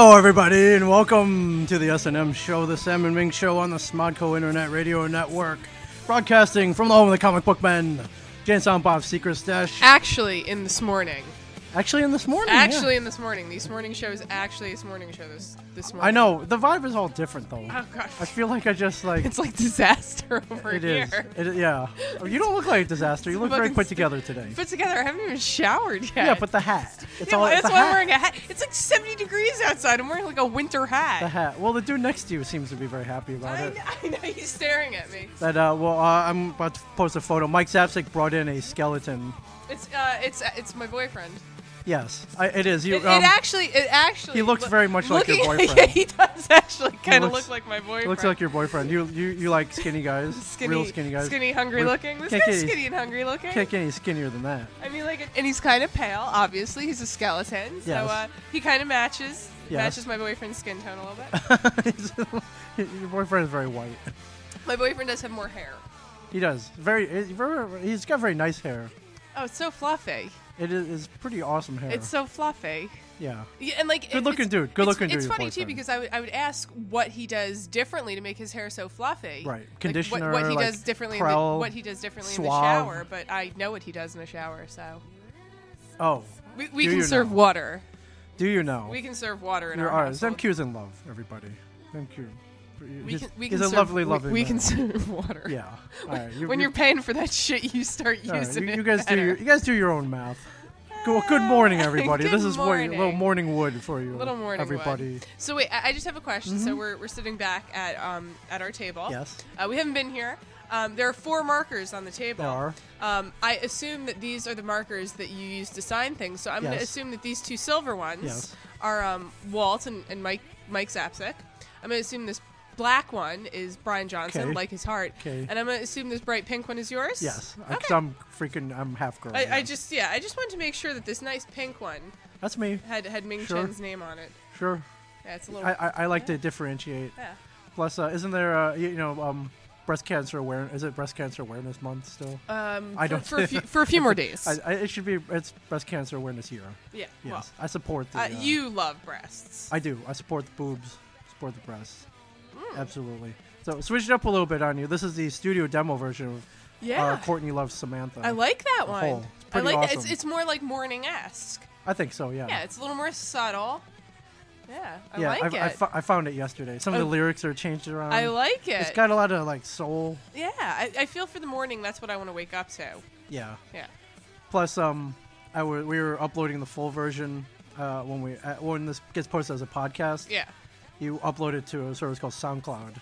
Hello, everybody, and welcome to the S&M show, the Sam and Ming show on the Smodco Internet Radio Network, broadcasting from the home of the comic book men, Jane Silent Bob's Secret Stash. Actually, in this morning. Actually, in this morning. In this morning. This morning show is actually this morning show. This morning. I know the vibe is all different though. Oh gosh. I feel like I just like it's like disaster over it here. It is. Yeah. You don't look like a disaster. You look very put together today. Put together. I haven't even showered yet. Yeah, but the hat. That's why I'm wearing a hat. It's like 70 degrees outside. I'm wearing like a winter hat. The hat. Well, the dude next to you seems to be very happy about it. I know. He's staring at me. I'm about to post a photo. Mike Zapsik brought in a skeleton. It's my boyfriend. Yes, it is. It actually. He looks very much like your boyfriend. Yeah, he does actually kind of look like my boyfriend. Looks like your boyfriend. You like skinny guys, real skinny guys. Skinny, hungry looking. This guy's skinny and hungry looking. Can't get any skinnier than that. I mean, and he's kind of pale. Obviously, he's a skeleton, so he kind of matches my boyfriend's skin tone a little bit. Your boyfriend is very white. My boyfriend does have more hair. He does. He's got very nice hair. Oh, it's so fluffy. It is pretty awesome hair. It's so fluffy. Yeah. And good looking dude. Good looking dude. It's funny too because I would ask what he does differently to make his hair so fluffy. Right. Conditioner. What he does differently. What he does differently in the shower. But I know what he does in the shower, so. Oh. We can serve water. Do you know? We can serve water in our house. MQ's in love, everybody. MQ. He's a lovely we can serve water. Yeah. All right. When you're paying for that shit, you start using it. You guys do your own math. Good morning, everybody. This is a little morning wood for you. Little morning everybody. Wood. So wait, I just have a question. Mm-hmm. So we're sitting back at our table. Yes. We haven't been here. There are 4 markers on the table. There are. I assume that these are the markers that you use to sign things. So I'm going to assume that these 2 silver ones are Walt and Mike Zapsik. I'm going to assume this black one is Brian Johnson, like his heart. Okay. And I'm going to assume this bright pink one is yours? Yes. Okay. I'm half girl. I just wanted to make sure that this nice pink one that's me. Had Ming Chen's name on it. Sure. Yeah, it's a little I like to differentiate. Yeah. Plus isn't there breast cancer awareness? Is it breast cancer awareness month still? I don't for a few more days. It should be. It's breast cancer awareness year. Yeah. Yes. Well, I support the. You love breasts. I do. I support the boobs. Support the breasts. Absolutely. So switch it up a little bit on you. This is the studio demo version of Courtney Loves Samantha. I like that one. It's pretty awesome. It's more like morning-esque. I think so, yeah. Yeah, it's a little more subtle. Yeah, I like it. I found it yesterday. Some of the lyrics are changed around. I like it. It's got a lot of like soul. Yeah, I feel for the morning that's what I want to wake up to. Yeah. Yeah. Plus, we were uploading the full version when this gets posted as a podcast. Yeah. You upload it to a service called SoundCloud.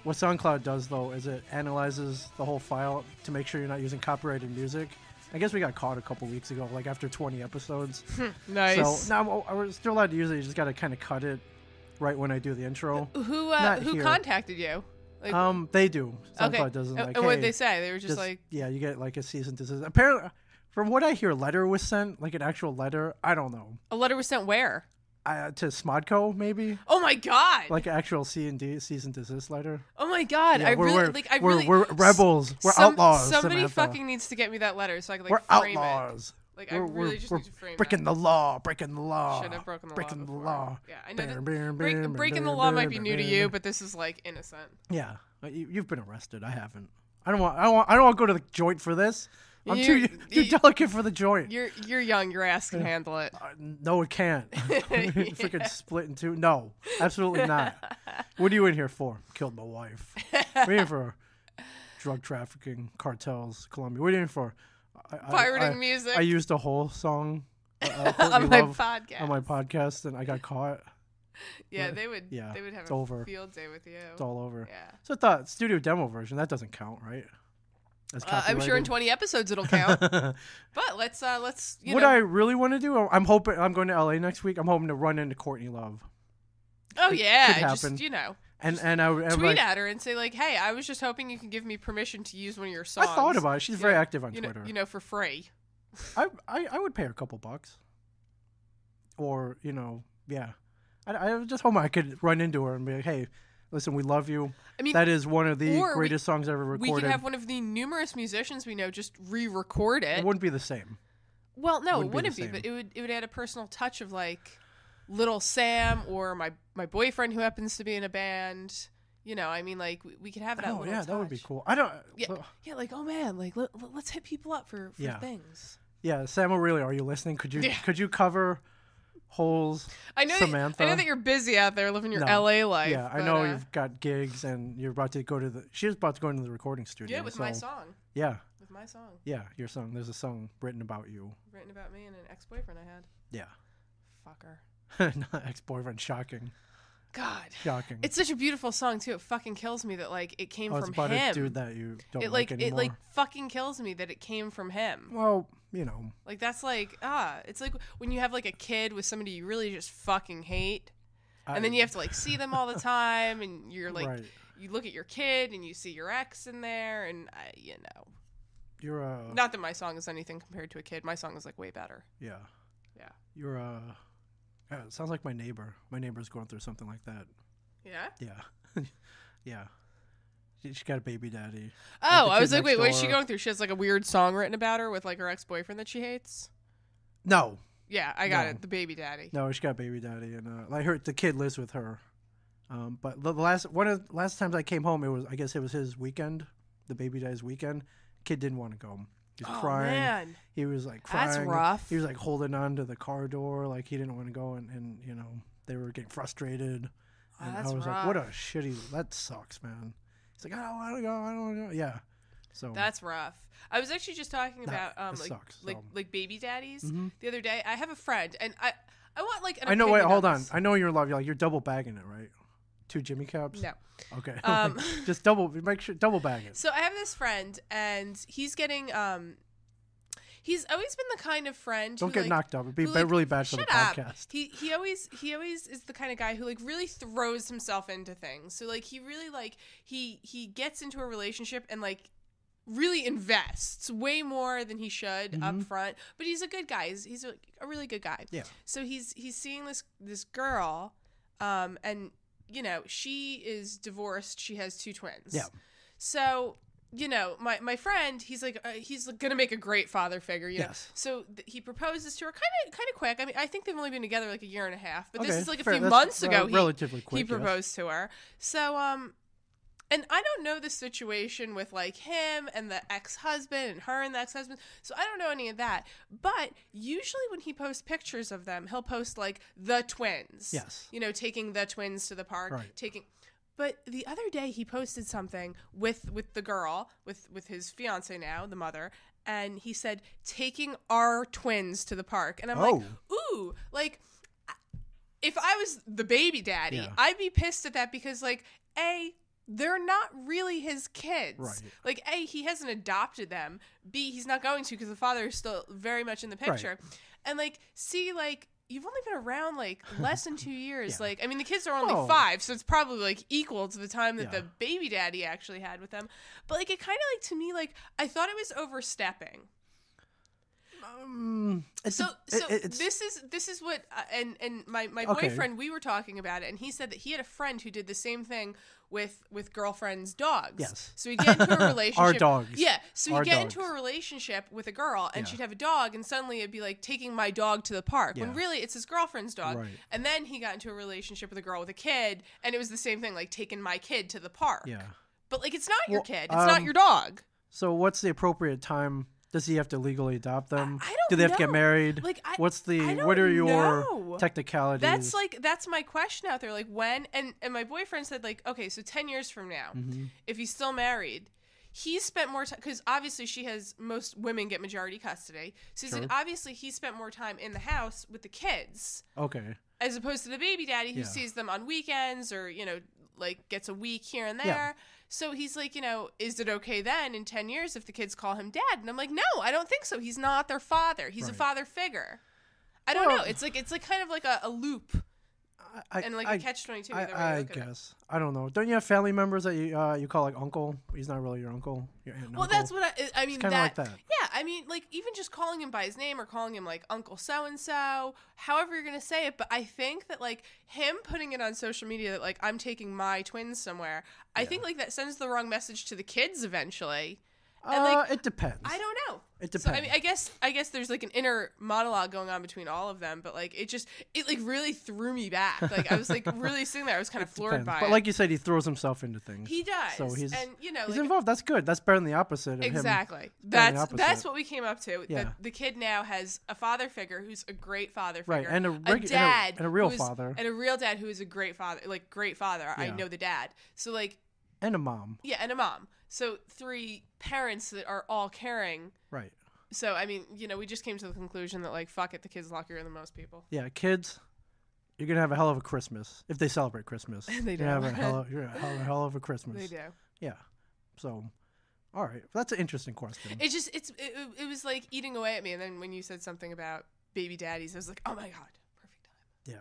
What SoundCloud does, though, is it analyzes the whole file to make sure you're not using copyrighted music. I guess we got caught a couple weeks ago, like after 20 episodes. Nice. So now we're still allowed to use it. You just got to kind of cut it right when I do the intro. Who contacted you? Like, they do. SoundCloud doesn't. And what did they say? They were just like... Yeah, you get like a cease and desist. Apparently, from what I hear, a letter was sent, like an actual letter. I don't know. A letter was sent where? To Smodco, maybe. Oh my God! Like an actual cease and desist letter. Oh my God! Yeah, we're rebels. We're outlaws. Somebody Samantha. fucking needs to get me that letter so I can we're frame outlaws. it. Like I really just need to frame breaking it. the law. Breaking the law. Should have broken the breaking law. The law. Yeah, I know. Breaking the law might be new to you, but this is like innocent. Yeah, you've been arrested. I haven't. I don't want to go to the joint for this. I'm too delicate for the joint. You're young. Your ass can handle it. No, it can't. Freaking split in two. No, absolutely not. What are you in here for? Killed my wife. What are you in for? Drug trafficking, cartels, Colombia. What are you in for? Pirating music. I used a whole song on my podcast, and I got caught. Yeah, they would have a field day with you. It's all over. Yeah. So I thought studio demo version, that doesn't count, right? I'm sure in 20 episodes it'll count. But let's what I really want to do, I'm hoping I'm going to LA next week. I'm hoping to run into Courtney Love. Oh yeah, could happen. Just and I would tweet at her and say like, "Hey, I was just hoping you can give me permission to use one of your songs." I thought about it. She's very active on Twitter. For free. I would pay her a couple bucks. Or yeah. I was just hoping I could run into her and be like, "Hey, listen, we love you." I mean, that is one of the greatest songs ever recorded. We could have one of the numerous musicians we know just re-record it. It wouldn't be the same. Well, no, it wouldn't be, but it would add a personal touch of like. little Sam or my boyfriend who happens to be in a band. You know, I mean, like we could have that. Oh yeah, touch. That would be cool. I don't. Yeah, like oh man, like let's hit people up for things. Yeah, Sam O'Reilly, are you listening? Could you cover Hole's Samantha? I know that you're busy out there living your LA life. Yeah, I know you've got gigs and you're about to go to she was about to go into the recording studio. Yeah, with my song. Yeah. With my song. Yeah, your song. There's a song written about you. Written about me and an ex-boyfriend I had. Yeah. Fucker. Not ex-boyfriend. Shocking. God. Shocking. It's such a beautiful song too. It fucking kills me that like it came from about him. A dude that you don't like anymore. It like fucking kills me that it came from him. Well, you know. Like that's like it's like when you have like a kid with somebody you really just fucking hate, and then you have to like see them all the time, and you're like you look at your kid and you see your ex in there, and you know. You're not that my song is anything compared to a kid. My song is like way better. Yeah. Yeah. You're it sounds like my neighbor. My neighbor's going through something like that. Yeah? Yeah. Yeah. She got a baby daddy. Oh, I was like, wait, what is she going through? She has like a weird song written about her with like her ex-boyfriend that she hates? No. Yeah, I got it. The baby daddy. No, she got a baby daddy, and like the kid lives with her. But the last times I came home, I guess it was his weekend, the baby daddy's weekend. Kid didn't want to go. He was crying. Man. He was like crying. That's rough. He was like holding on to the car door, like he didn't want to go, and you know they were getting frustrated. And that's I was rough. like, what a shitty. That sucks, man. He's like, I don't want to go. I don't want to go. Yeah. So that's rough. I was actually just talking about like baby daddies the other day. I have a friend, and I want like an. I know. Wait, hold on. I know you're in love. You're double bagging it, right? 2 Jimmy Caps? No. Okay. Just make sure double bag it. So I have this friend, and he's getting he's always been the kind of friend. Don't get knocked up. It'd be really bad for the podcast. He always is the kind of guy who like really throws himself into things. So like he really like he gets into a relationship and like really invests way more than he should up front. But he's a good guy. He's a really good guy. Yeah. So he's seeing this girl, and you know, she is divorced. She has 2 twins. Yeah. So, you know, my friend, he's like, he's going to make a great father figure. You know? So he proposes to her kind of quick. I mean, I think they've only been together like a year and a half, but this is like a few months ago. Relatively quick. He proposed to her. So, and I don't know the situation with like him and the ex-husband and her and the ex-husband. So I don't know any of that. But usually when he posts pictures of them, he'll post like the twins. Yes. You know, taking the twins to the park. Right. But the other day he posted something with the girl, with his fiance now, the mother, and he said, taking our twins to the park. And I'm like, ooh, like if I was the baby daddy, I'd be pissed at that because like, they're not really his kids. Right. Like, A, he hasn't adopted them. B, he's not going to because the father is still very much in the picture. Right. And, like, C, like, you've only been around, like, less than 2 years. Like, I mean, the kids are only 5, so it's probably, like, equal to the time that the baby daddy actually had with them. But, like, it kind of, like, to me, like, I thought it was overstepping. This is what and my boyfriend, we were talking about it, and he said that he had a friend who did the same thing with girlfriends' dogs. Yes. So he'd get into a relationship. Our dogs. Yeah. So he'd get into a relationship with a girl, and she'd have a dog, and suddenly it'd be like taking my dog to the park, when really it's his girlfriend's dog. Right. And then he got into a relationship with a girl with a kid, and it was the same thing, like taking my kid to the park. Yeah. But like it's not your kid. It's not your dog. So what's the appropriate time? Does he have to legally adopt them? I don't Do they have know. to get married? Like, what are your technicalities? That's my question out there. Like when and my boyfriend said like, okay, so 10 years from now, if he's still married, he spent more time because obviously most women get majority custody. So he said obviously he spent more time in the house with the kids. Okay. As opposed to the baby daddy who sees them on weekends or, you know, like gets a week here and there. Yeah. So he's like, you know, is it okay then in 10 years if the kids call him dad? And I'm like, no, I don't think so. He's not their father. He's a father figure. I don't know. It's like kind of like a loop. And like a catch-22. I guess. I don't know. Don't you have family members that you call like uncle? He's not really your uncle. Your aunt and well, uncle. that's what I mean. Kind of like that. Yeah, I mean, like even just calling him by his name or calling him like Uncle So and So, however you're gonna say it. But I think that like him putting it on social media that like I'm taking my twins somewhere, I think like that sends the wrong message to the kids eventually. And like, it depends. I don't know. It depends. So, I mean, I guess there's like an inner monologue going on between all of them, but like it like really threw me back. Like I was like really sitting there, I was kind of floored by it. But like you said, he throws himself into things. He does. So he's like, involved. That's good. That's better than the opposite. Of exactly. Him That's what we came up to. Yeah. The kid now has a father figure who's a great father figure, right? And a dad and a real father, and a real dad who is a great father, like great father. Yeah. I know the dad. So like. And a mom. Yeah, and a mom. So 3 parents that are all caring. Right. So, I mean, we just came to the conclusion that, like, fuck it, the kids luckier than most people. Yeah, kids, you're going to have a hell of a Christmas. If they celebrate Christmas. They do. You're going to have a hell of a Christmas. They do. Yeah. So, all right. That's an interesting question. It was, like, eating away at me. And then when you said something about baby daddies, I was like, oh, my God, perfect time.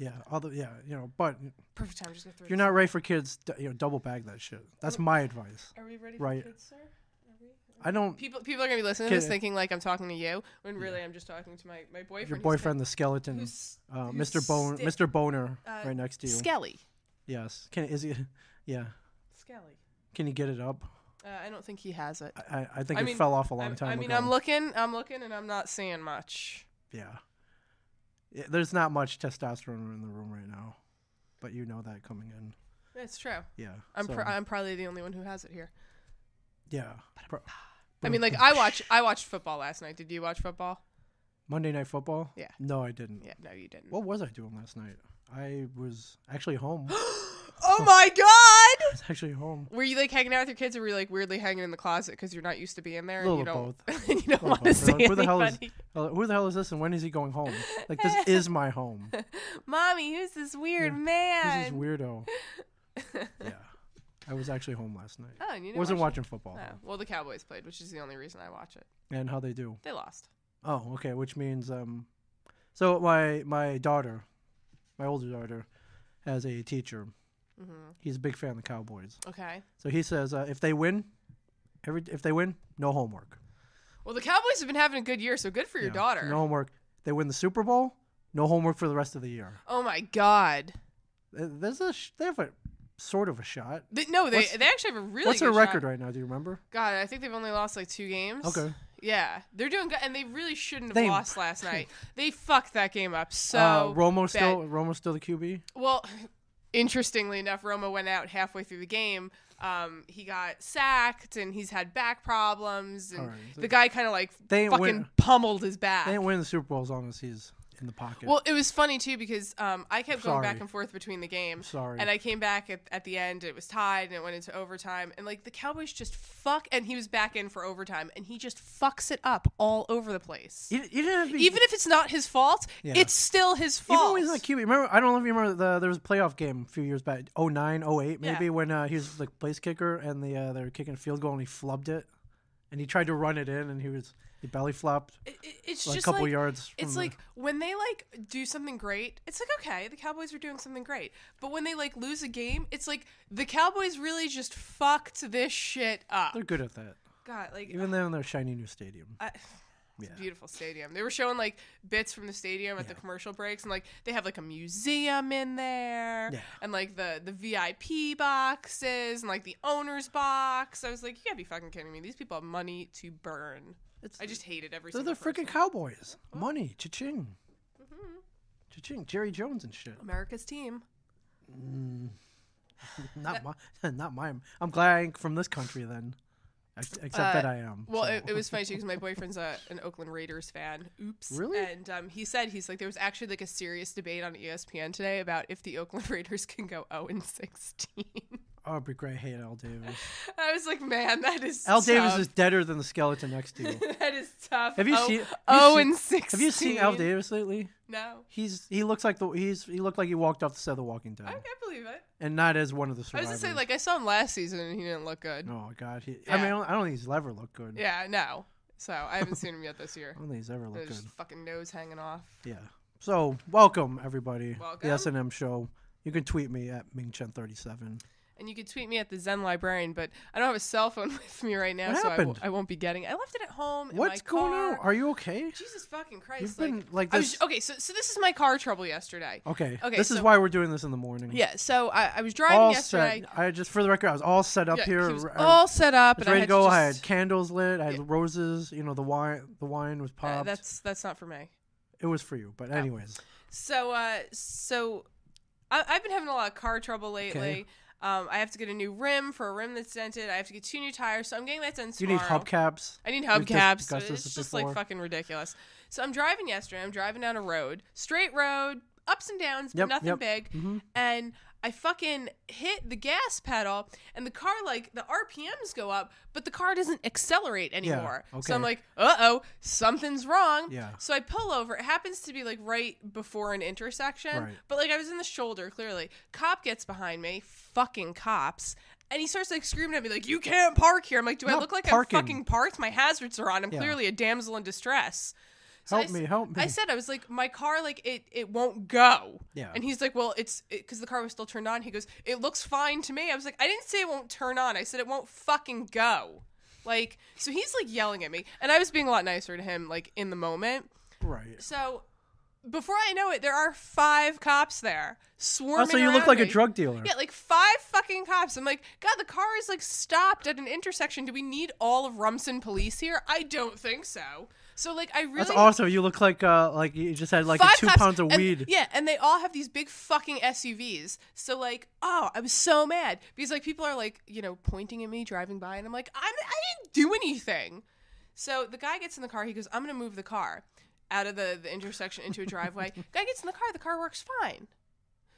Yeah. But perfect time. Just if you're not ready for kids, double bag that shit. That's my advice. Are we ready for kids, sir? I don't. People are gonna be listening to this thinking like I'm talking to you, when really I'm just talking to my boyfriend. Your boyfriend, the skeleton, Mr. Boner, right next to you. Skelly. Yes. Is he? Yeah. Skelly. Can you get it up? I don't think he has it. I think it fell off a long time ago. I mean, I'm looking, and I'm not seeing much. Yeah. There's not much testosterone in the room right now, but you know that coming in. It's true. Yeah. I'm probably the only one who has it here. Yeah. I mean, like I watched football last night. Did you watch football? Monday Night Football? Yeah. No, I didn't. Yeah, no, you didn't. What was I doing last night? I was actually home. Oh my God! I was actually home. Were you like hanging out with your kids, or were you like weirdly hanging in the closet because you're not used to being there? A little of both. You don't want to see anybody. Who the hell is this, and when is he going home? Like, this is my home. Mommy, who's this weird man? Who's this weirdo? Yeah. I was actually home last night. Oh, and you wasn't watching football. Oh. Well, the Cowboys played, which is the only reason I watch it. And how'd they do? They lost. Oh, okay. Which means, so my daughter, my older daughter, has a teacher. Mm-hmm. He's a big fan of the Cowboys. Okay. So he says, if they win, no homework. Well, the Cowboys have been having a good year, so good for your daughter. No homework. They win the Super Bowl, no homework for the rest of the year. Oh my God. They have a sort of a shot. They actually have a really. What's good their record shot. right now? Do you remember? God, I think they've only lost like 2 games. Okay. Yeah, they're doing good, and they really shouldn't have lost last night. They fucked that game up so Romo's bad. still the QB? Well, interestingly enough, Romo went out halfway through the game. He got sacked, and he's had back problems, and the guy kind of like fucking pummeled his back. They ain't winning the Super Bowl as long as he's in the pocket. Well, it was funny too because I kept going back and forth between the game. Sorry. And I came back at the end. It was tied, and it went into overtime. And like the Cowboys just and he was back in for overtime, and he just fucks it up all over the place. You didn't have to even if it's not his fault, it's still his fault. Even when he's not QB. Remember, I don't know if you remember there was a playoff game a few years back, 09, 08 maybe, when he was the place kicker, and they were kicking a field goal, and he flubbed it, and he tried to run it in, and he belly flopped. It's like just a couple yards. It's like when they like do something great, it's like okay, the Cowboys are doing something great. But when they like lose a game, it's like the Cowboys really just fucked this shit up. They're good at that. God, like even though in their shiny new stadium. It's a beautiful stadium. They were showing like bits from the stadium at the commercial breaks, and like they have like a museum in there, and like the VIP boxes and like the owner's box. I was like, you gotta be fucking kidding me. These people have money to burn. I just hate it every single They're the freaking Cowboys. Oh. Money, cha-ching. Mm-hmm. Cha-ching. Jerry Jones and shit. America's team. Not mine. I'm glad I ain't from this country then. Except that I am. Well, so. it was funny too because my boyfriend's an Oakland Raiders fan. Oops. Really? And he's like there was actually like a serious debate on ESPN today about if the Oakland Raiders can go 0-16. Oh, it'd be great. I hate Al Davis. I was like, man, that is Al tough. Davis is deader than the skeleton next to you. That is tough. Have you seen 0-16? Have you seen Al Davis lately? No. He looks like he looked like he walked off the set of The Walking Dead. I can't believe it. And not as one of the survivors. I was gonna say, like, I saw him last season and he didn't look good. Oh God, I mean, I don't think he's ever looked good. Yeah, no. So I haven't seen him yet this year. I don't think he's ever looked good. Just fucking nose hanging off. Yeah. So welcome everybody. Welcome. The S&M show. You can tweet me at Ming Chen 37. And you can tweet me at the Zen Librarian, but I don't have a cell phone with me right now, what so happened? I won't be getting it. I left it at home. What's going on? Are you okay? Jesus fucking Christ! You've been like this. Okay, so this is my car trouble yesterday. Okay. This is why we're doing this in the morning. Yeah. So I was driving yesterday. I just for the record, I was all set up here. He was all set up. I was ready to go. I had candles lit. I had roses. You know, the wine was popped. That's not for me. It was for you, but anyways. So I've been having a lot of car trouble lately. Okay. I have to get a new rim for a rim that's dented. I have to get 2 new tires, so I'm getting that done tomorrow. You need hubcaps. I need hubcaps. It's just like fucking ridiculous. So I'm driving yesterday. I'm driving down a road, straight road, ups and downs, but nothing big. Mm-hmm. And I fucking hit the gas pedal, and the car, like, the RPMs go up, but the car doesn't accelerate anymore. Yeah, okay. So I'm like, uh-oh, something's wrong. Yeah. So I pull over. It happens to be, like, right before an intersection. Right. But, like, I was in the shoulder, clearly. Cop gets behind me. Fucking cops. And he starts, like, screaming at me, like, you can't park here. I'm like, do I look like I'm fucking parked? My hazards are on. I'm clearly a damsel in distress. So help me. I was like, my car, like, it won't go. Yeah. And he's like, well, because the car was still turned on. He goes, it looks fine to me. I was like, I didn't say it won't turn on. I said it won't fucking go. Like, so he's, like, yelling at me. And I was being a lot nicer to him, like, in the moment. Right. So before I know it, there are 5 cops there swarming around. So you look like a drug dealer. Yeah, like 5 fucking cops. I'm like, God, the car is, like, stopped at an intersection. Do we need all of Rumson police here? I don't think so. So, like, I really... That's awesome. You look like you just had, like, 2 pounds of weed. Yeah, and they all have these big fucking SUVs. So, like, I was so mad. Because, like, people are, like, you know, pointing at me, driving by, and I'm like, I didn't do anything. So, the guy gets in the car. He goes, I'm going to move the car out of the intersection into a driveway. Guy gets in the car works fine.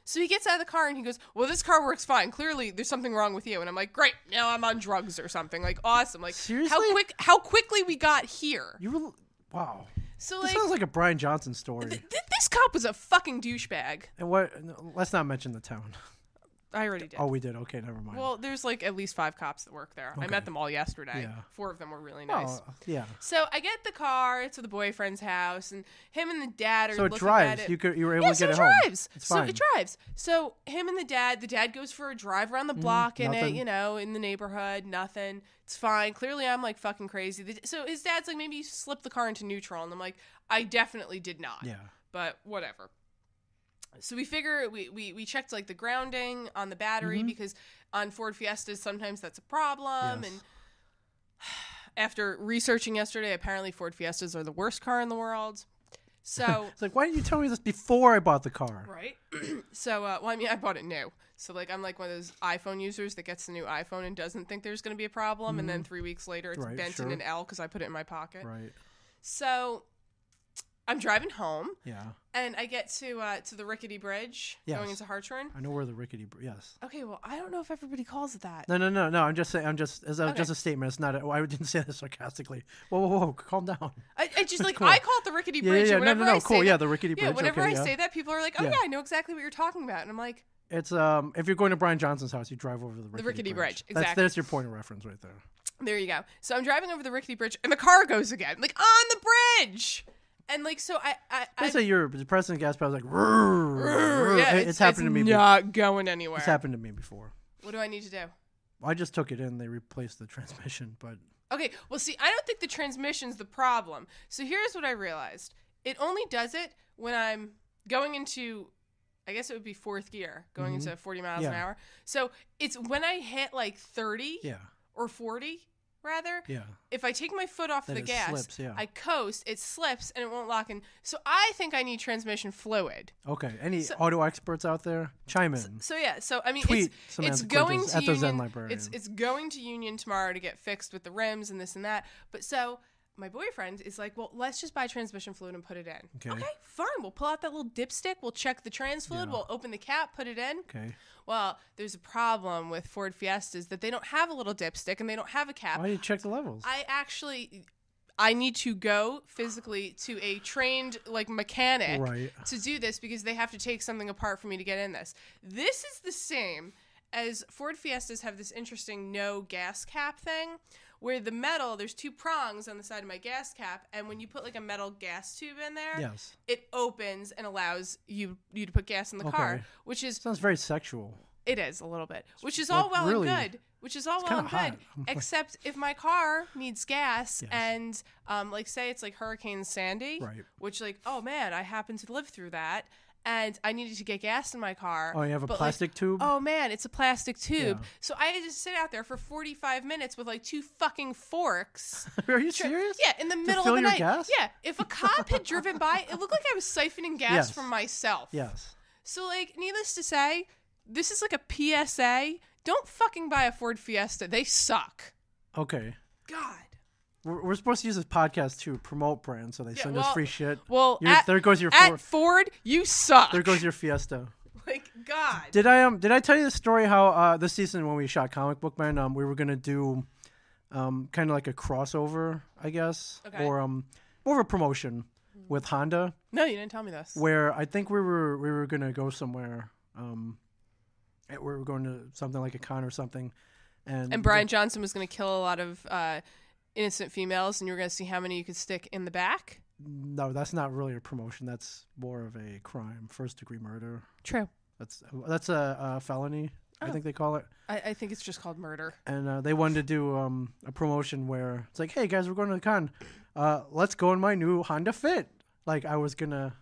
So he gets out of the car and he goes, well, this car works fine. Clearly, there's something wrong with you. And I'm like, great. Now I'm on drugs or something. Like, awesome. Like, seriously? How quickly we got here. Wow. So, like, this sounds like a Brian Johnson story. This cop was a fucking douchebag. And let's not mention the town. I already did. Oh, we did. Okay, never mind. Well, there's like at least 5 cops that work there. Okay. I met them all yesterday. Yeah. 4 of them were really nice. Oh, yeah. So I get the car to the boyfriend's house, and him and the dad are so it looking drives. at it. You were able to get it home. Drives. It's fine. So it drives. So him and the dad goes for a drive around the block in it, you know, in the neighborhood. Nothing. It's fine. Clearly, I'm like fucking crazy. So his dad's like, maybe you slipped the car into neutral, and I'm like, I definitely did not. Yeah. But whatever. So we figure we checked like the grounding on the battery because on Ford Fiestas sometimes that's a problem. Yes. And after researching yesterday, apparently Ford Fiestas are the worst car in the world. So it's like, why didn't you tell me this before I bought the car? Right. So well, I mean, I bought it new. So like I'm like one of those iPhone users that gets the new iPhone and doesn't think there's going to be a problem, and then 3 weeks later it's bent in an L because I put it in my pocket. Right. So I'm driving home. Yeah. And I get to the Rickety Bridge going into Hartshorn. I know where the Rickety Bridge. Yes. Okay. Well, I don't know if everybody calls it that. No. I'm just saying. Just a statement. It's not. I didn't say this sarcastically. Whoa. Calm down. I just like cool. I call it the Rickety Bridge. Yeah. No. Cool. Yeah, the Rickety Bridge. Yeah. Whenever I say that, people are like, "Oh yeah, I know exactly what you're talking about," and I'm like, "It's if you're going to Brian Johnson's house, you drive over the Rickety Bridge. Exactly. That's your point of reference right there. There you go. So I'm driving over the Rickety Bridge, and the car goes again, like on the bridge. And like, so I say you're pressing the gas pedal like, yeah, it's happened to me. Not going anywhere. It's happened to me before. What do I need to do? I just took it in. They replaced the transmission, but okay. Well, see, I don't think the transmission's the problem. So here's what I realized: it only does it when I'm going into, I guess it would be 4th gear, going into 40 miles an hour. So it's when I hit like 30 or 40. Rather, if I take my foot off the gas, I coast, it slips, and it won't lock in. So I think I need transmission fluid. Okay. Any auto experts out there? Chime in. So I mean, it's going to Union. It's going to Union tomorrow to get fixed with the rims and this and that. But so my boyfriend is like, well, let's just buy transmission fluid and put it in. Okay, fine. We'll pull out that little dipstick. We'll check the trans fluid. We'll open the cap, put it in. Okay. Well, there's a problem with Ford Fiestas that they don't have a little dipstick and they don't have a cap. Why do you check the levels? I need to go physically to a trained like mechanic to do this because they have to take something apart for me to get in this. This is the same as Ford Fiestas have this interesting no gas cap thing where the metal, there's 2 prongs on the side of my gas cap, and when you put like a metal gas tube in there, it opens and allows you to put gas in the car, which is... Sounds very sexual. It is a little bit, which is all well and good. Which is all well and good, except if my car needs gas and, like, say it's like Hurricane Sandy, right. which, like, oh man, I happen to live through that, and I needed to get gas in my car. Oh, you have a plastic tube? Oh man, it's a plastic tube. Yeah. So I had to sit out there for 45 minutes with like 2 fucking forks. Are you serious? Yeah, in the middle of the night. Gas? Yeah, if a cop had driven by, it looked like I was siphoning gas from myself. Yes. So, like, needless to say, this is like a PSA. Don't fucking buy a Ford Fiesta. They suck. Okay. God. We're supposed to use this podcast to promote brands, so they send us free shit. Well, there goes your Ford. At Ford, you suck. There goes your Fiesta. Like, God. Did I tell you the story how this season when we shot Comic Book Man, we were gonna do kind of like a crossover, I guess, or more of a promotion with Honda. No, you didn't tell me this. Where I think we were gonna go somewhere. We were going to something like a con or something, and Brian Johnson was going to kill a lot of innocent females, and you were going to see how many you could stick in the back. No, that's not really a promotion. That's more of a crime, 1st-degree murder. True. That's a felony. I think they call it. I think it's just called murder. And they wanted to do a promotion where it's like, hey guys, we're going to the con. Let's go in my new Honda Fit. Like it was gonna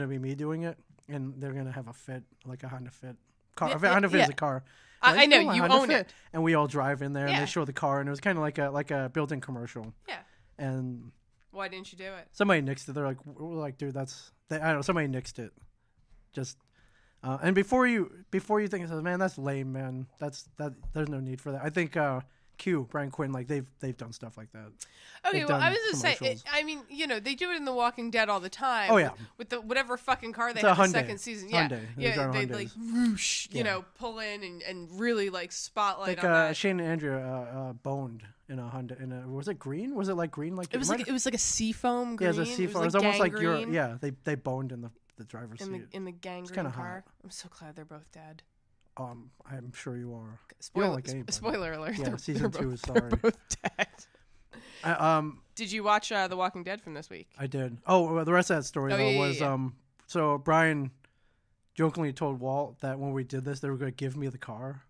be me doing it, and they're gonna have a Fit, like a Honda Fit. Honda Fit is a car. I know you own it, and we all drive in there, and they show the car, and it was kind of like a built-in commercial. Yeah. And why didn't you do it? Somebody nixed it. They're like, we're like, dude, I don't know. Somebody nixed it. Just and before you think, man, that's lame, man. There's no need for that. I think Brian Quinn, like they've done stuff like that. Okay, well, I was going to say, I mean, they do it in The Walking Dead all the time. Oh yeah, with the whatever fucking car they have the second season. Yeah, Hyundai. Yeah, they like whoosh, pull in and really like spotlight like, on that. Shane and Andrea boned in a Honda. Was it green? Was it like green? Like it was like a seafoam green. Yeah, it was a seafoam. It was almost like they boned in the driver's seat. In the gangrene car. Hot. I'm so glad they're both dead. I'm sure you are. Spoiler alert. Yeah, season 2 is sorry. They're both dead. Did you watch The Walking Dead from this week? I did. Oh, the rest of that story was so Brian jokingly told Walt that when we did this, they were going to give me the car.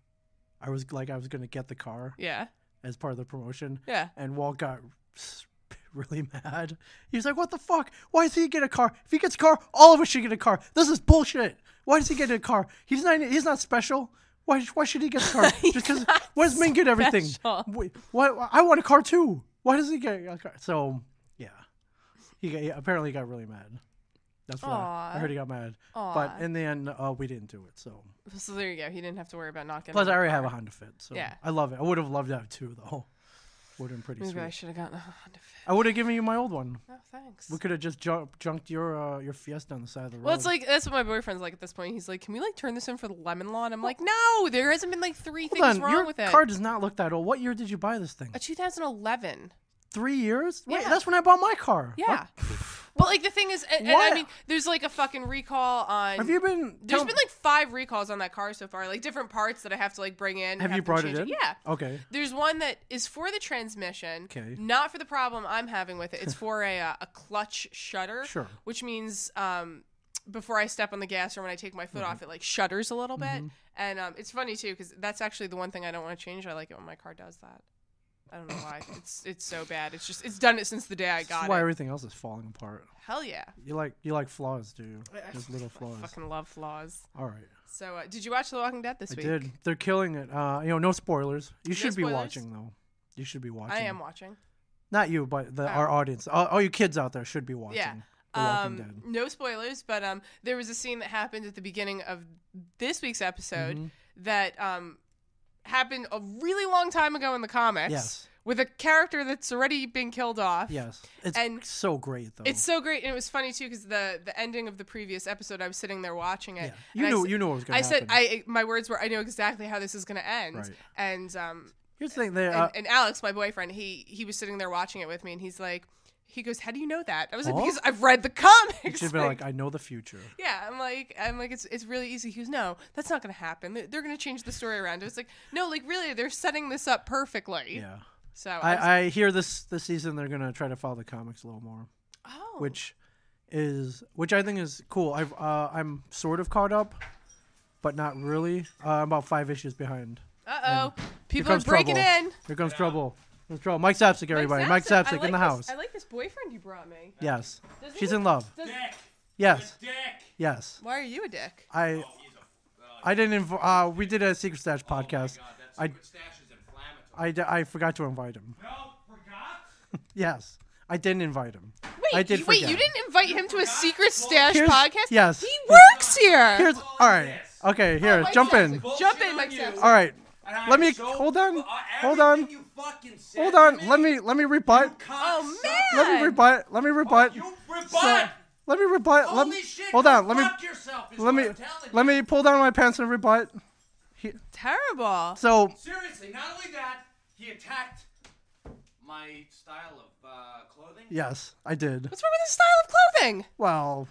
I was going to get the car. Yeah. As part of the promotion. Yeah. And Walt got really mad. He was like, "What the fuck? Why does he get a car? If he gets a car, all of us should get a car. This is bullshit. Why does he get a car? He's not special. Why should he get a car? Just because? Why does Ming get everything? Why? I want a car too. Why does he get a car?" So yeah, he apparently got really mad. That's what I heard. He got mad. Aww. But in the end, we didn't do it. So there you go. He didn't have to worry about not getting. Plus, I already have a Honda Fit. So yeah, I love it. I would have loved that too, though. Would have been pretty sweet. Maybe I should have gotten a Honda Fit. I would have given you my old one. Oh, thanks. We could have just junked your Fiesta on the side of the road. Well, it's like that's what my boyfriend's like at this point. He's like, "Can we like turn this in for the lemon law?" And I'm like, "No, there hasn't been like 3 things wrong with it." Your car does not look that old. What year did you buy this thing? A 2011. 3 years? Wait, that's when I bought my car. Yeah. Well, like the thing is, and I mean, there's like a fucking recall on. Have you been? There's been like 5 recalls on that car so far, like different parts that I have to like bring in. Have you brought it in? Yeah. Okay. There's one that is for the transmission. Okay. Not for the problem I'm having with it. It's for a clutch shutter. Sure. Which means before I step on the gas or when I take my foot off, it like shudders a little bit. And it's funny too because that's actually the one thing I don't want to change. I like it when my car does that. I don't know why. It's so bad. It's done it since the day I got it. That's why everything else is falling apart. Hell yeah. You like flaws, do you? Just little flaws. I fucking love flaws. All right. So did you watch The Walking Dead this week? I did. They're killing it. No spoilers. You should be watching though. You should be watching. I am watching. Not you, but our audience. All you kids out there should be watching. Yeah. The Walking Dead. No spoilers, but there was a scene that happened at the beginning of this week's episode that happened a really long time ago in the comics. Yes. With a character that's already been killed off. Yes. It's so great, though. It's so great. And it was funny, too, because the ending of the previous episode, I was sitting there watching it. Yeah. You knew what was going to happen. I said, my words were, I know exactly how this is going to end. Right. And here's the thing. And Alex, my boyfriend, he was sitting there watching it with me, and he goes, "How do you know that?" I was like, "Because I've read the comics." You should be like, "I know the future." Yeah, I'm like, it's really easy. He goes, "No, that's not going to happen. They're going to change the story around." It was like, no, like really, they're setting this up perfectly. Yeah. So I hear this season they're going to try to follow the comics a little more. Oh. Which I think is cool. I'm sort of caught up. but not really. I'm about 5 issues behind. Uh-oh. People are breaking in. Here comes trouble. Here's trouble. Mike Zapsik, everybody. Mike Zapsik in the house. I like this boyfriend you brought me. Yes. She's in love. Dick. Yes. Dick. Yes. Why are you a dick? I didn't we did a Secret Stash podcast. Oh my God, that Secret Stash is inflammatory. I forgot to invite him. No, forgot? Yes. I didn't invite him. Wait, you didn't invite him to a Secret Stash podcast? Yes. He works here. All right. Okay, here. Jump in. Jump in, Mike Zapsik. All right. Let me hold on. Hold on. Let me rebut. Oh man. Let me rebut. You rebut. Let me rebut. Holy shit. Hold on. Let me pull down my pants and rebut. Terrible. So Seriously, not only that, he attacked my style of clothing. yes, I did. What's wrong with his style of clothing? Well,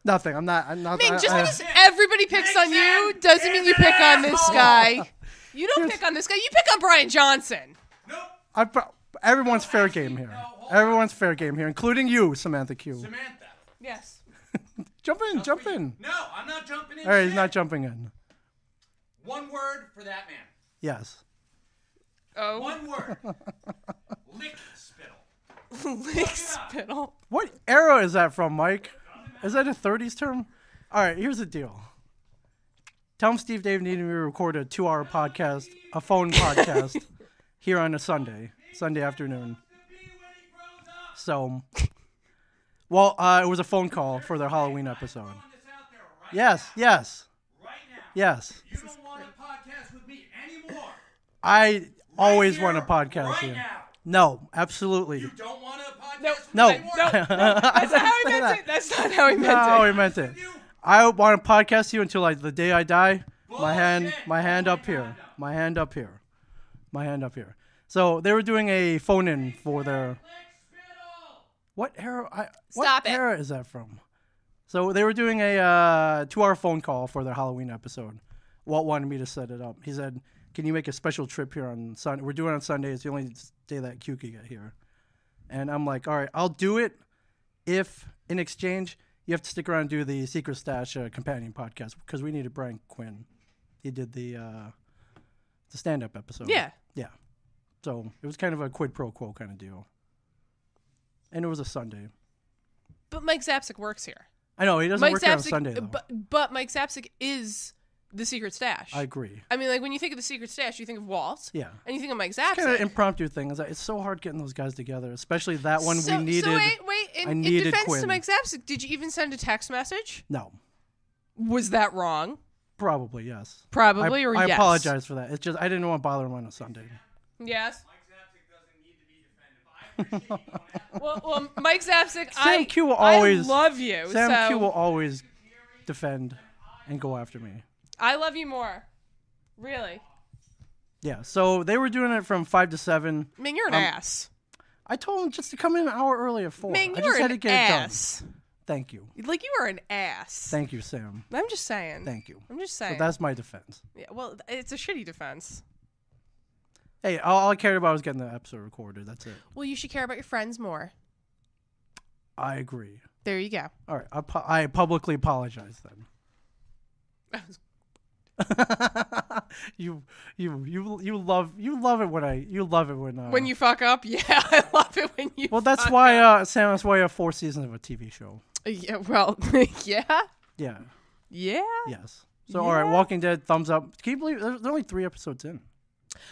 nothing. I'm not. Ming, just because everybody picks on you doesn't mean you pick on this guy. You don't pick on this guy. You pick on Brian Johnson. Nope. Everyone's fair game here. Everyone's fair game here, including you, Samantha Q. Samantha. Yes. Jump in. No, I'm not jumping in. All right, he's not jumping in. One word for that man. Yes. Oh. One word. Lick spittle. Lick spittle. What era is that from, Mike? Is that a 30s term? All right, here's the deal. Tell him Steve Dave needed me to record a 2-hour podcast, a phone podcast, here on a Sunday afternoon. So, well, it was a phone call for their Halloween episode. Yes. Right now. Yes. You don't want a podcast with me anymore. I always want a podcast right here. now. No, absolutely. You don't want a podcast with No. me anymore? That's not how he meant it. That's not how he meant it. No, he meant it. I want to podcast you until the day I die. My hand up here. My hand up here. So they were doing a phone-in for their. What era? What era is that from? So they were doing a 2-hour phone call for their Halloween episode. Walt wanted me to set it up. He said, "Can you make a special trip here on Sunday? We're doing it on Sunday. It's the only day that Q could get here." And I'm like, "All right, I'll do it if, in exchange, you have to stick around and do the Secret Stash companion podcast because we needed Brian Quinn. He did the stand-up episode. Yeah. So it was kind of a quid pro quo kind of deal. And it was a Sunday. But Mike Zapsik works here. I know, he doesn't work here on Sunday, though. But Mike Zapsik is the Secret Stash. I agree. I mean, like, when you think of the Secret Stash, you think of Walt. Yeah. And you think of Mike Zapsik. It's kind of an impromptu thing. It's so hard getting those guys together, especially that one we needed. So wait. In defense Quinn. to Mike Zapsik, did you even send a text message? No. Was that wrong? Probably, yes. Probably, or yes? I apologize for that. It's just I didn't want to bother him on a Sunday. Yes. Mike Zapsik doesn't need to be defended. Well, Mike Zapsik, Sam Q will always, I love you. Sam Q will always defend and go after me. I love you more. Really. Yeah, so they were doing it from 5 to 7. Ming, you're an ass. I told him just to come in an hour early at 4. Ming, I just had to get ass. it done. Thank you. Like, you are an ass. Thank you, Sam. I'm just saying. Thank you. I'm just saying. So that's my defense. Yeah, well, it's a shitty defense. Hey, all I cared about was getting the episode recorded. That's it. Well, you should care about your friends more. I agree. There you go. All right, I publicly apologize then. you love it when you fuck up. Yeah, I love it when you. Well, that's why Sam. That's why you have 4 seasons of a TV show. Yeah. Well. Yeah. Yeah. Yeah. Yes. So all right, Walking Dead, thumbs up. Can you believe there's only 3 episodes in?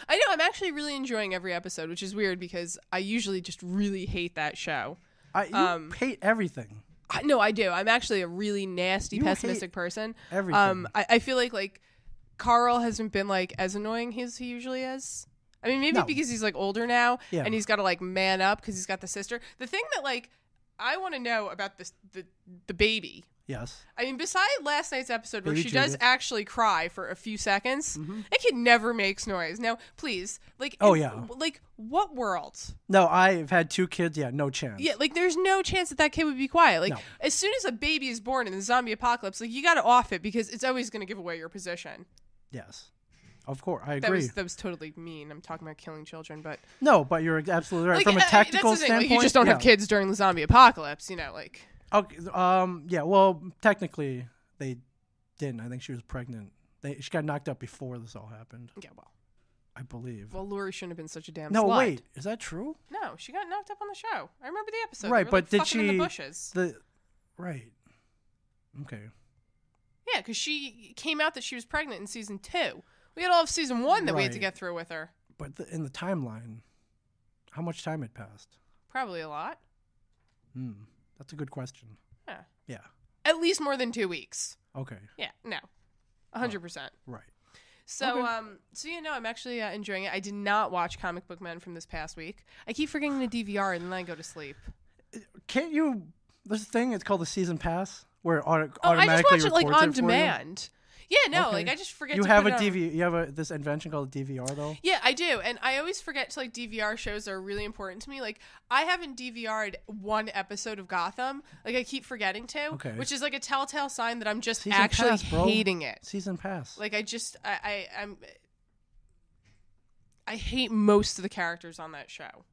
I know. I'm actually really enjoying every episode, which is weird because I usually just really hate that show. You hate everything. No, I do. I'm actually a really nasty, pessimistic person. Everything. I feel like Carl hasn't been like as annoying as he usually is. I mean, maybe because he's like older now and he's got to like man up because he's got the sister. The thing that like I want to know about the baby. Yes. I mean, besides last night's episode where Baby she Judith does actually cry for a few seconds, that kid never makes noise. Now, please, like, like what world? No, I've had 2 kids. Yeah, no chance. Yeah, like there's no chance that kid would be quiet. Like as soon as a baby is born in the zombie apocalypse, like you got to off it because it's always going to give away your position. Yes. Of course, I agree. That was totally mean. I'm talking about killing children, but no, but you're absolutely right. Like, From a tactical standpoint, like, you just don't have kids during the zombie apocalypse, you know, like. Okay. Yeah. Well, technically, they didn't. I think she was pregnant She got knocked up before this all happened. Yeah, well. I believe. Well, Lori shouldn't have been such a damn No, slut. wait. Is that true? No, she got knocked up on the show. I remember the episode. Right, they were, but like, did fucking she... in the bushes. Right. Okay. Yeah, because she came out that she was pregnant in season 2. We had all of season 1 that we had to get through with her. But in the timeline, how much time had passed? Probably a lot. That's a good question. Yeah. Yeah. At least more than 2 weeks. Okay. Yeah, no. 100%. Right. So, I'm actually enjoying it. I did not watch Comic Book Men from this past week. I keep forgetting the DVR and then I go to sleep. Can't you... There's a thing, it's called the season pass, where it automatically I just watch it, like, on it demand. Yeah, no, okay. like, I just forget you to have put a it on. You have this invention called a DVR, though? Yeah, I do. And I always forget to, like, DVR shows that are really important to me. Like, I haven't DVR'd one episode of Gotham. Like, I keep forgetting to. Okay. Which is, like, a telltale sign that I'm just Season actually pass, bro. hating it. Season pass. Like, I hate most of the characters on that show.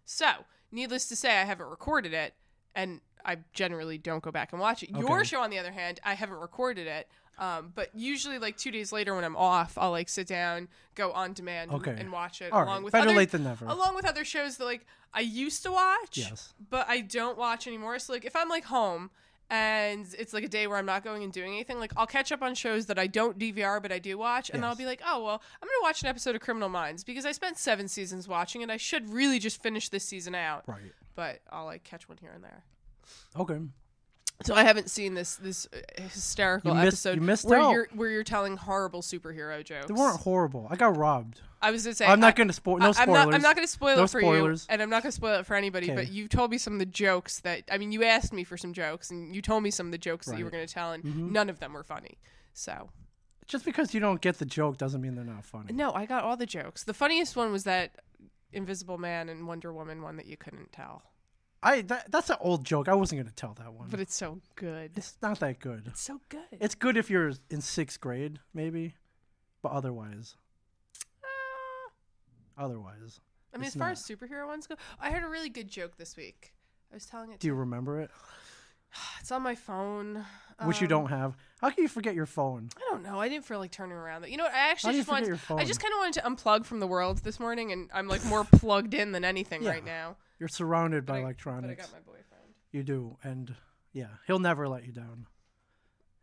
So, needless to say, I haven't recorded it, and I generally don't go back and watch it. Okay. Your show, on the other hand, I haven't recorded it, but usually, like, 2 days later when I'm off, I'll, like, sit down, go on demand, and watch it. All along right. with Better other, late than never. Along with other shows that, like, I used to watch, yes, but I don't watch anymore. So, like, if I'm, like, home... and it's like a day where I'm not going and doing anything, like I'll catch up on shows that I don't DVR but I do watch, and I'll be like, oh, well, I'm going to watch an episode of Criminal Minds because I spent 7 seasons watching it. I should really just finish this season out. Right. But I'll like catch one here and there. Okay. So I haven't seen this hysterical episode where you're telling horrible superhero jokes. They weren't horrible. I got robbed. I was going to say I'm not going to spoil. No spoilers. I'm not going to spoil no it for spoilers. you, and I'm not going to spoil it for anybody. Okay. But you told me some of the jokes that you asked me for some jokes, and you told me some of the jokes that you were going to tell, and none of them were funny. So just because you don't get the joke doesn't mean they're not funny. No, I got all the jokes. The funniest one was that Invisible Man and Wonder Woman one that you couldn't tell. That's an old joke. I wasn't going to tell that one. But it's so good. It's not that good. It's so good. It's good if you're in 6th grade, maybe. But otherwise. I mean, as far as superhero ones go, I heard a really good joke this week. I was telling it Do you remember it? It's on my phone. Which you don't have. How can you forget your phone? I don't know. I didn't feel like turning around. You know what? I actually just wanted. I just kind of wanted to unplug from the world this morning, and I'm like more plugged in than anything right now. You're surrounded by electronics. But I got my boyfriend. You do, and yeah, he'll never let you down.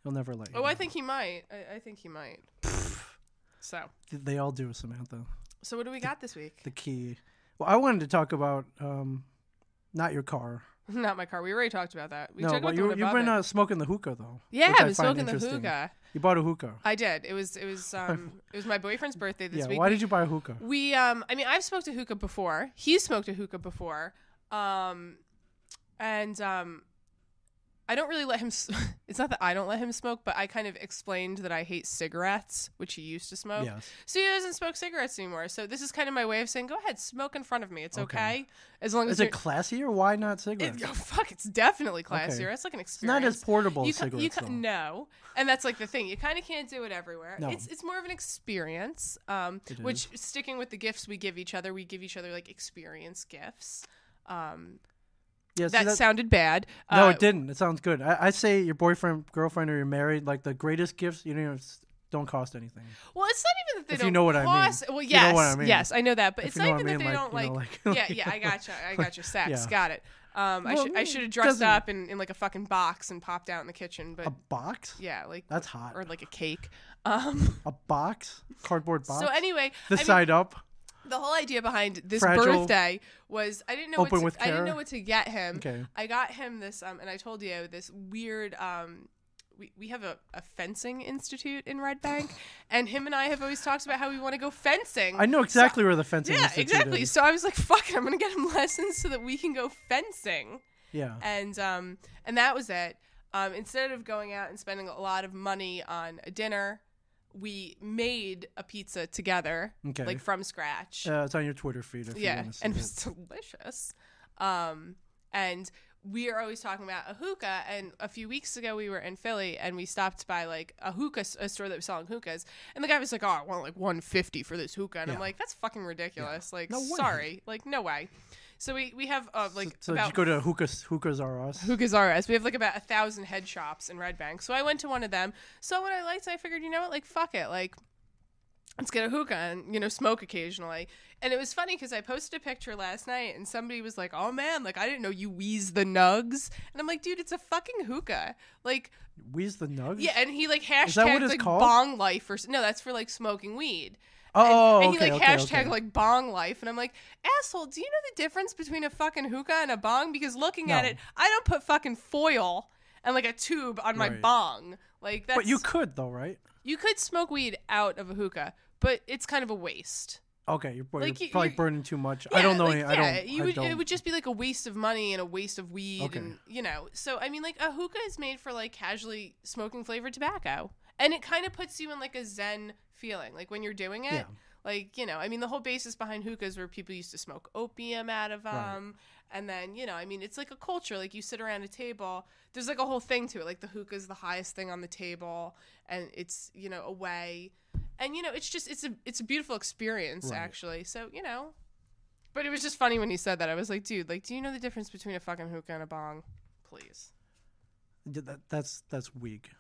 He'll never let you down. I think he might. I think he might. So. They all do, Samantha. So what do we got this week? The key. Well, I wanted to talk about not your car. Not my car. We already talked about that. No, but you've been smoking the hookah though. Yeah, I've been smoking the hookah. You bought a hookah. I did. It was my boyfriend's birthday this week. Why did you buy a hookah? I've smoked a hookah before. He's smoked a hookah before. I don't really let him. It's not that I don't let him smoke, but I kind of explained that I hate cigarettes, which he used to smoke. Yes. So he doesn't smoke cigarettes anymore. So this is kind of my way of saying, go ahead, smoke in front of me. It's okay. As long as is it classier? Why not cigarettes? It's definitely classier. Okay. It's like an experience. It's not as portable as cigarettes. No, and that's like the thing. You kind of can't do it everywhere. No. It's more of an experience. Which sticking with the gifts we give each other like experience gifts. Yes, that sounded bad. No, it didn't. It sounds good. I say your boyfriend, girlfriend, or you're married, like the greatest gifts, don't cost anything. Well, it's not even that they if don't you know what cost. I mean. Well, yes, you know what I mean. Yes, I know that, but if it's not even that they don't like. Yeah, I gotcha. I gotcha. Sex, yeah. got it. I should have dressed up in like a fucking box and popped out in the kitchen. But a box? Yeah, like that's hot. Or like a cake. A box, cardboard box. So anyway, side up. The whole idea behind this Fragile, birthday was I didn't know what to get him. Okay. I got him this and I told you this weird we have a fencing institute in Red Bank, and him and I have always talked about how we want to go fencing. I know exactly where the fencing institute is. Yeah, exactly. Is. So I was like, fuck it, I'm gonna get him lessons so that we can go fencing. Yeah. And that was it. Instead of going out and spending a lot of money on a dinner, we made a pizza together, like from scratch. It's on your Twitter feed. If you want to see and it was delicious. And we are always talking about a hookah. And a few weeks ago, we were in Philly, and we stopped by like a store that was selling hookahs. And the guy was like, "Oh, I want like $150 for this hookah," and I'm like, "That's fucking ridiculous. Yeah. Like, no sorry, like no way." So we have like so about did you go to Hookahs R Us? Hookahs R Us. We have like about 1,000 head shops in Red Bank. So I went to one of them. So what I liked, I figured, you know what, like fuck it, like let's get a hookah and smoke occasionally. And it was funny because I posted a picture last night and somebody was like, "Oh man, like I didn't know you wheeze the nugs." And I'm like, "Dude, it's a fucking hookah." Like wheeze the nugs? Yeah, and he like hashtagged Is that what it's like called? bong life or no, that's for like smoking weed. Oh, and he okay, like okay, hashtag okay. like bong life, and I'm like, asshole, do you know the difference between a fucking hookah and a bong? Because looking at it, I don't put fucking foil and like a tube on my bong. Like that's. But you could though, right? You could smoke weed out of a hookah, but it's kind of a waste. Okay, you're Like, probably burning too much. Yeah, I don't know. like, any, It would just be like a waste of money and a waste of weed, and So I mean, like a hookah is made for like casually smoking flavored tobacco, and it kind of puts you in like a zen feeling, like when you're doing it. Yeah. Like I mean, the whole basis behind hookahs were people used to smoke opium out of them. Right. And then, I mean, it's like a culture. Like, you sit around a table. There's, like, a whole thing to it. Like, the hookah's the highest thing on the table. And it's, away. And, it's just, it's a beautiful experience, actually. So, But it was just funny when he said that. I was like, dude, like, do you know the difference between a fucking hookah and a bong? Please. That's weak.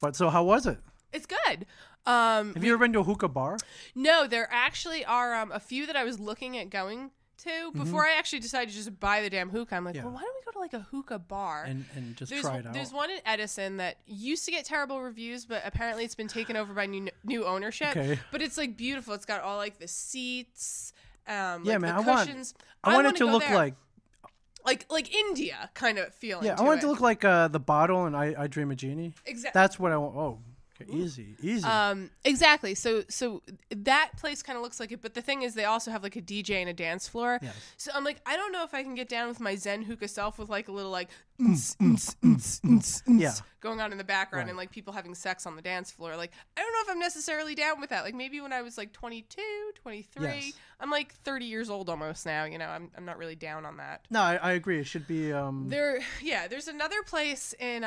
But, so how was it? It's good. Have you ever been to a hookah bar? No, there actually are a few that I was looking at going to before I actually decided to just buy the damn hookah. I'm like, well, why don't we go to like a hookah bar and just try it out? There's one in Edison that used to get terrible reviews, but apparently it's been taken over by new ownership. Okay. But it's like beautiful. It's got all like the seats, man, the cushions. I want it to look there. like India kind of feeling. Yeah, I want it to look like the bottle in I Dream of Jeannie. Exactly. That's what I want. Oh. Okay, easy. Exactly. So that place kind of looks like it, but the thing is, they also have like a DJ and a dance floor. Yes. So I'm like, I don't know if I can get down with my Zen hookah self with like a little like going on in the background and like people having sex on the dance floor. Like, I don't know if I'm necessarily down with that. Like maybe when I was like 22, 23, yes. I'm like 30 years old almost now. I'm not really down on that. No, I agree. It should be there's another place in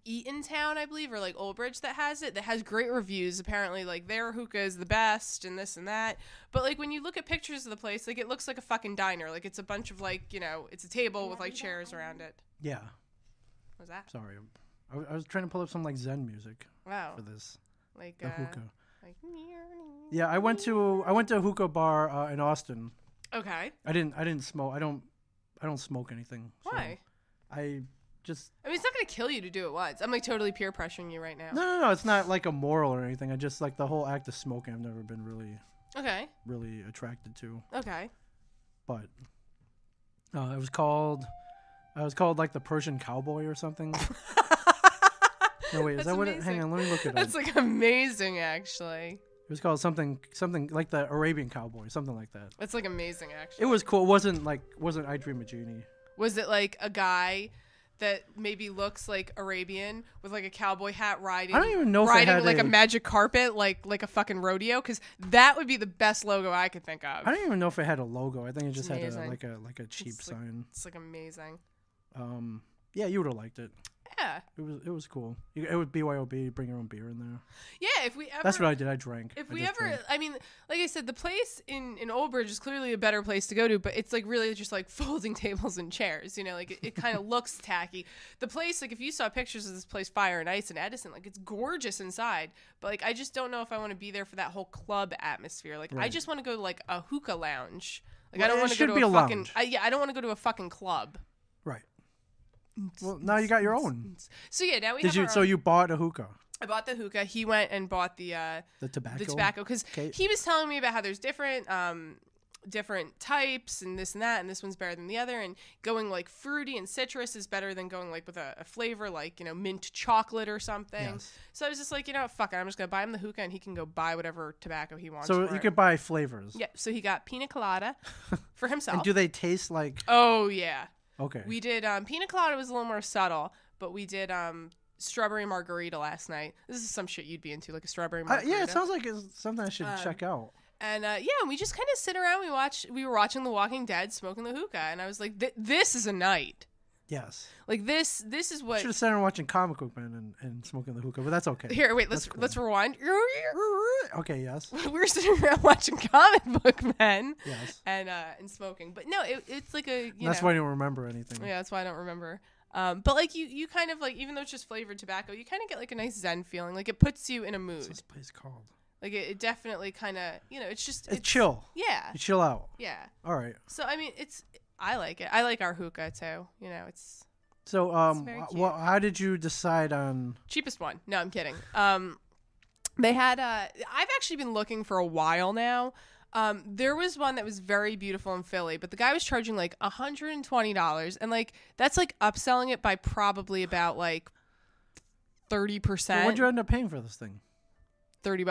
Eatontown, I believe, or like Old Bridge that has great reviews. Apparently, like their hookah is the best and this and that. But like when you look at pictures of the place, like it looks like a fucking diner. Like it's a bunch of like it's a table with like chairs around it. Yeah. What was that? Sorry, I was trying to pull up some like Zen music. Wow. For this. Like the hookah. Like. Yeah, I went to a hookah bar in Austin. Okay. I didn't smoke. I don't smoke anything. Why? So I mean, it's not going to kill you to do it once. I'm like totally peer pressuring you right now. No. It's not like immoral or anything. I just like the whole act of smoking. I've never been really attracted to. Okay. But it was called like the Persian Cowboy or something. No, wait, is that what it? Hang on, let me look it up. That's like amazing, actually. It was called something like the Arabian Cowboy, something like that. That's like amazing, actually. It was cool. It wasn't I Dream of Jeannie. Was it like a guy that maybe looks like Arabian with like a cowboy hat riding? I don't even know if it had like a magic carpet, like a fucking rodeo, because that would be the best logo I could think of. I don't even know if it had a logo. I think it just had a cheap sign. It's like amazing. Yeah, you would have liked it. Yeah. It was cool. It would BYOB, bring your own beer in there. Yeah, if we ever... That's what I did. I drank. I mean, like I said, the place in Old Bridge is clearly a better place to go to, but it's like really just like folding tables and chairs, like it kind of looks tacky. The place, like if you saw pictures of this place, Fire and Ice in Edison, like it's gorgeous inside, but like I just don't know if I want to be there for that whole club atmosphere. Like I just want to go to like a hookah lounge. Like I don't want to go to a fucking... I don't want to go to a fucking club. Right. Well, now you got your own. So yeah, now we have our own. So you bought a hookah? I bought the hookah. He went and bought the tobacco. The tobacco, because he was telling me about how there's different types and this and that, and this one's better than the other, and going like fruity and citrus is better than going like with a flavor like mint chocolate or something. Yes. So I was just like, fuck it, I'm just gonna buy him the hookah and he can go buy whatever tobacco he wants. So you could buy flavors. Yeah. So he got pina colada for himself. And do they taste like? Oh yeah. Okay. We did pina colada was a little more subtle, but we did strawberry margarita last night. This is some shit you'd be into, like a strawberry margarita. Yeah, it sounds like it's something I should check out. And we just kind of sit around. We were watching The Walking Dead, smoking the hookah, and I was like, "This is a night." Yes. Like this is what. Should have sat around watching Comic Book Man and smoking the hookah, but that's okay. Here, wait. Let's rewind. Okay, yes. We were sitting around watching comic book men. Yes. And smoking. But no, it's like a, that's why I don't remember anything. Yeah, that's why I don't remember. But like you kind of like, even though it's just flavored tobacco, you kind of get like a nice zen feeling. Like it puts you in a mood. What's this place called? Like it definitely kind of, it's just it's chill. Yeah. You chill out. Yeah. All right. So I mean, I like it. I like our hookah too. It's. So how did you decide on cheapest one? No, I'm kidding. They had I've actually been looking for a while now. There was one that was very beautiful in Philly, but the guy was charging like $120, and like that's like upselling it by probably about like 30%. So what'd you end up paying for this thing? $30.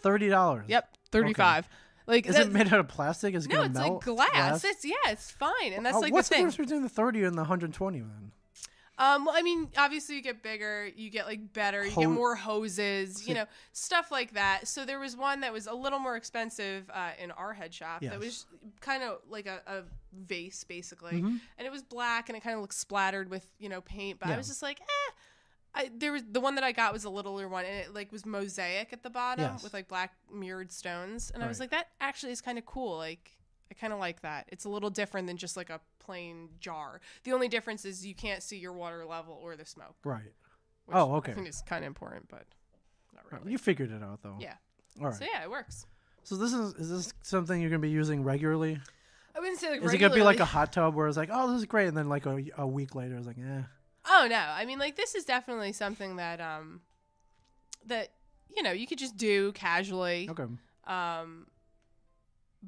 $30. Yep, 35. Okay. Like, is it made out of plastic? Is it gonna melt? No, it's like glass. It's fine, and that's like what's the thing. What's the difference between the 30 and the 120 then? Well, I mean, obviously you get bigger, you get like better, you get more hoses, stuff like that. So there was one that was a little more expensive in our head shop. Yes. That was kind of like a vase basically, and it was black and it kind of looked splattered with paint. But I was just like, there was the one that I got was a littler one, and it like was mosaic at the bottom with like black mirrored stones, and I was like, that actually is kind of cool. Like, I kind of like that. It's a little different than just like a plain jar. The only difference is you can't see your water level or the smoke. Right. Okay. I think it's kind of important, but not really. You figured it out though. Yeah. All right. So yeah, it works. So is this something you're gonna be using regularly? I wouldn't say like regularly. Is it gonna be like a hot tub where it's like, oh, this is great, and then like a week later it's like, eh. Oh no! I mean, like this is definitely something that that you could just do casually. Okay.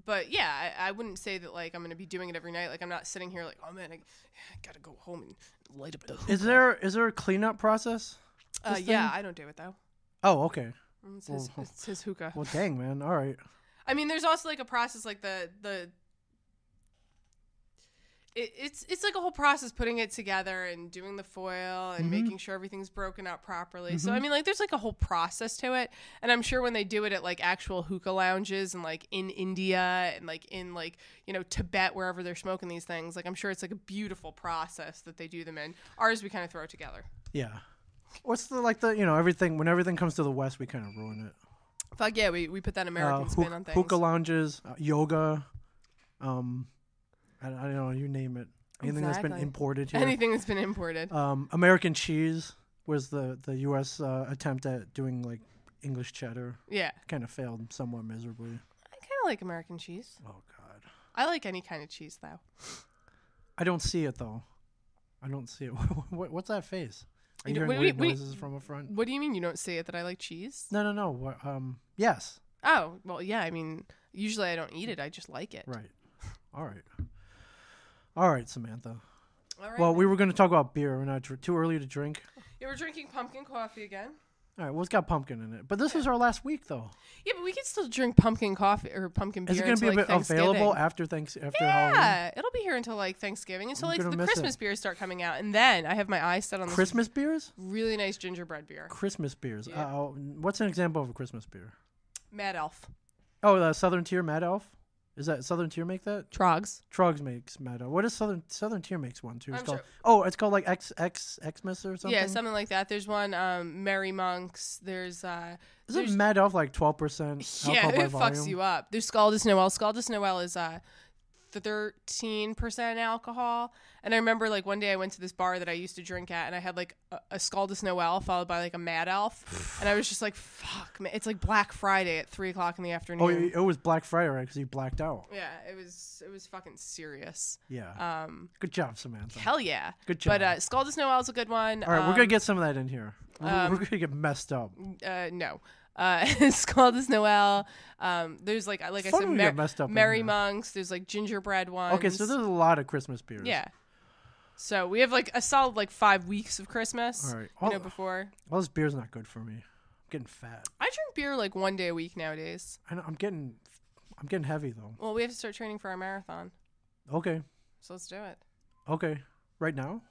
But yeah, I wouldn't say that like I'm gonna be doing it every night. Like I'm not sitting here like, oh man, I gotta go home and light up the hookah. Is there a cleanup process? Yeah, I don't do it though. Oh, okay. It's his hookah. Well, dang man, all right. I mean, there's also like a process like It's like a whole process putting it together and doing the foil and making sure everything's broken out properly. So, I mean, like, there's like a whole process to it. And I'm sure when they do it at like actual hookah lounges and like in India and like in like, Tibet, wherever they're smoking these things, like, I'm sure it's like a beautiful process that they do them in. Ours, we kind of throw together. Yeah. What's everything, when everything comes to the West, we kind of ruin it. Fuck yeah, we put that American spin on things. Hookah lounges, yoga, I don't know, you name it. Anything that's been imported here. Anything that's been imported. American cheese was the U.S. Attempt at doing like English cheddar. Yeah. Kind of failed somewhat miserably. I kind of like American cheese. Oh, God. I like any kind of cheese, though. I don't see it, though. I don't see it. What's that face? Are you hearing weird noises from a front? What do you mean you don't see it, that I like cheese? No. Yes. Oh, well, yeah. I mean, usually I don't eat it. I just like it. Right. All right, Samantha. All right. Well, we were going to talk about beer. We're not too early to drink. Yeah, we're drinking pumpkin coffee again. All right, well, it's got pumpkin in it. But this is our last week, though. Yeah, but we can still drink pumpkin coffee or pumpkin beer. Is it going to be available after Halloween? Yeah, it'll be here until like Thanksgiving, until like the Christmas beers start coming out, and then I have my eyes set on Christmas beers. Really nice gingerbread beer. Christmas beers. Yeah. What's an example of a Christmas beer? Mad Elf. Oh, the Southern Tier Mad Elf. Is that Southern Tier make that? Trogs makes Mad Elf. What is Southern Tier makes one too? It's called. Sure. Oh, it's called like Xmas or something. Yeah, something like that. There's one Merry Monks. Isn't Mad Elf like 12% alcohol yeah, by it volume? fucks you up. There's Scaldus Noel. Scaldus Noel is 13% alcohol. And I remember like one day I went to this bar that I used to drink at, and I had like a Scaldus Noel followed by like a Mad Elf, and I was just like, fuck, man. It's like Black Friday at 3:00 in the afternoon. Oh, it was Black Friday, right? Because you blacked out. Yeah, it was fucking serious. Yeah. Good job, Samantha. Hell yeah. Good job. But Scaldus Noel is a good one. All right, we're gonna get some of that in here. We're gonna get messed up. No. Scaldus Noel. There's like I said, Merry Monks. There's like gingerbread ones. Okay, so there's a lot of Christmas beers. Yeah. So we have like a solid like 5 weeks of Christmas. All right. Before. All this beer's not good for me. I'm getting fat. I drink beer like 1 day a week nowadays. I know, I'm getting heavy though. Well, we have to start training for our marathon. Okay. So let's do it. Okay. Right now?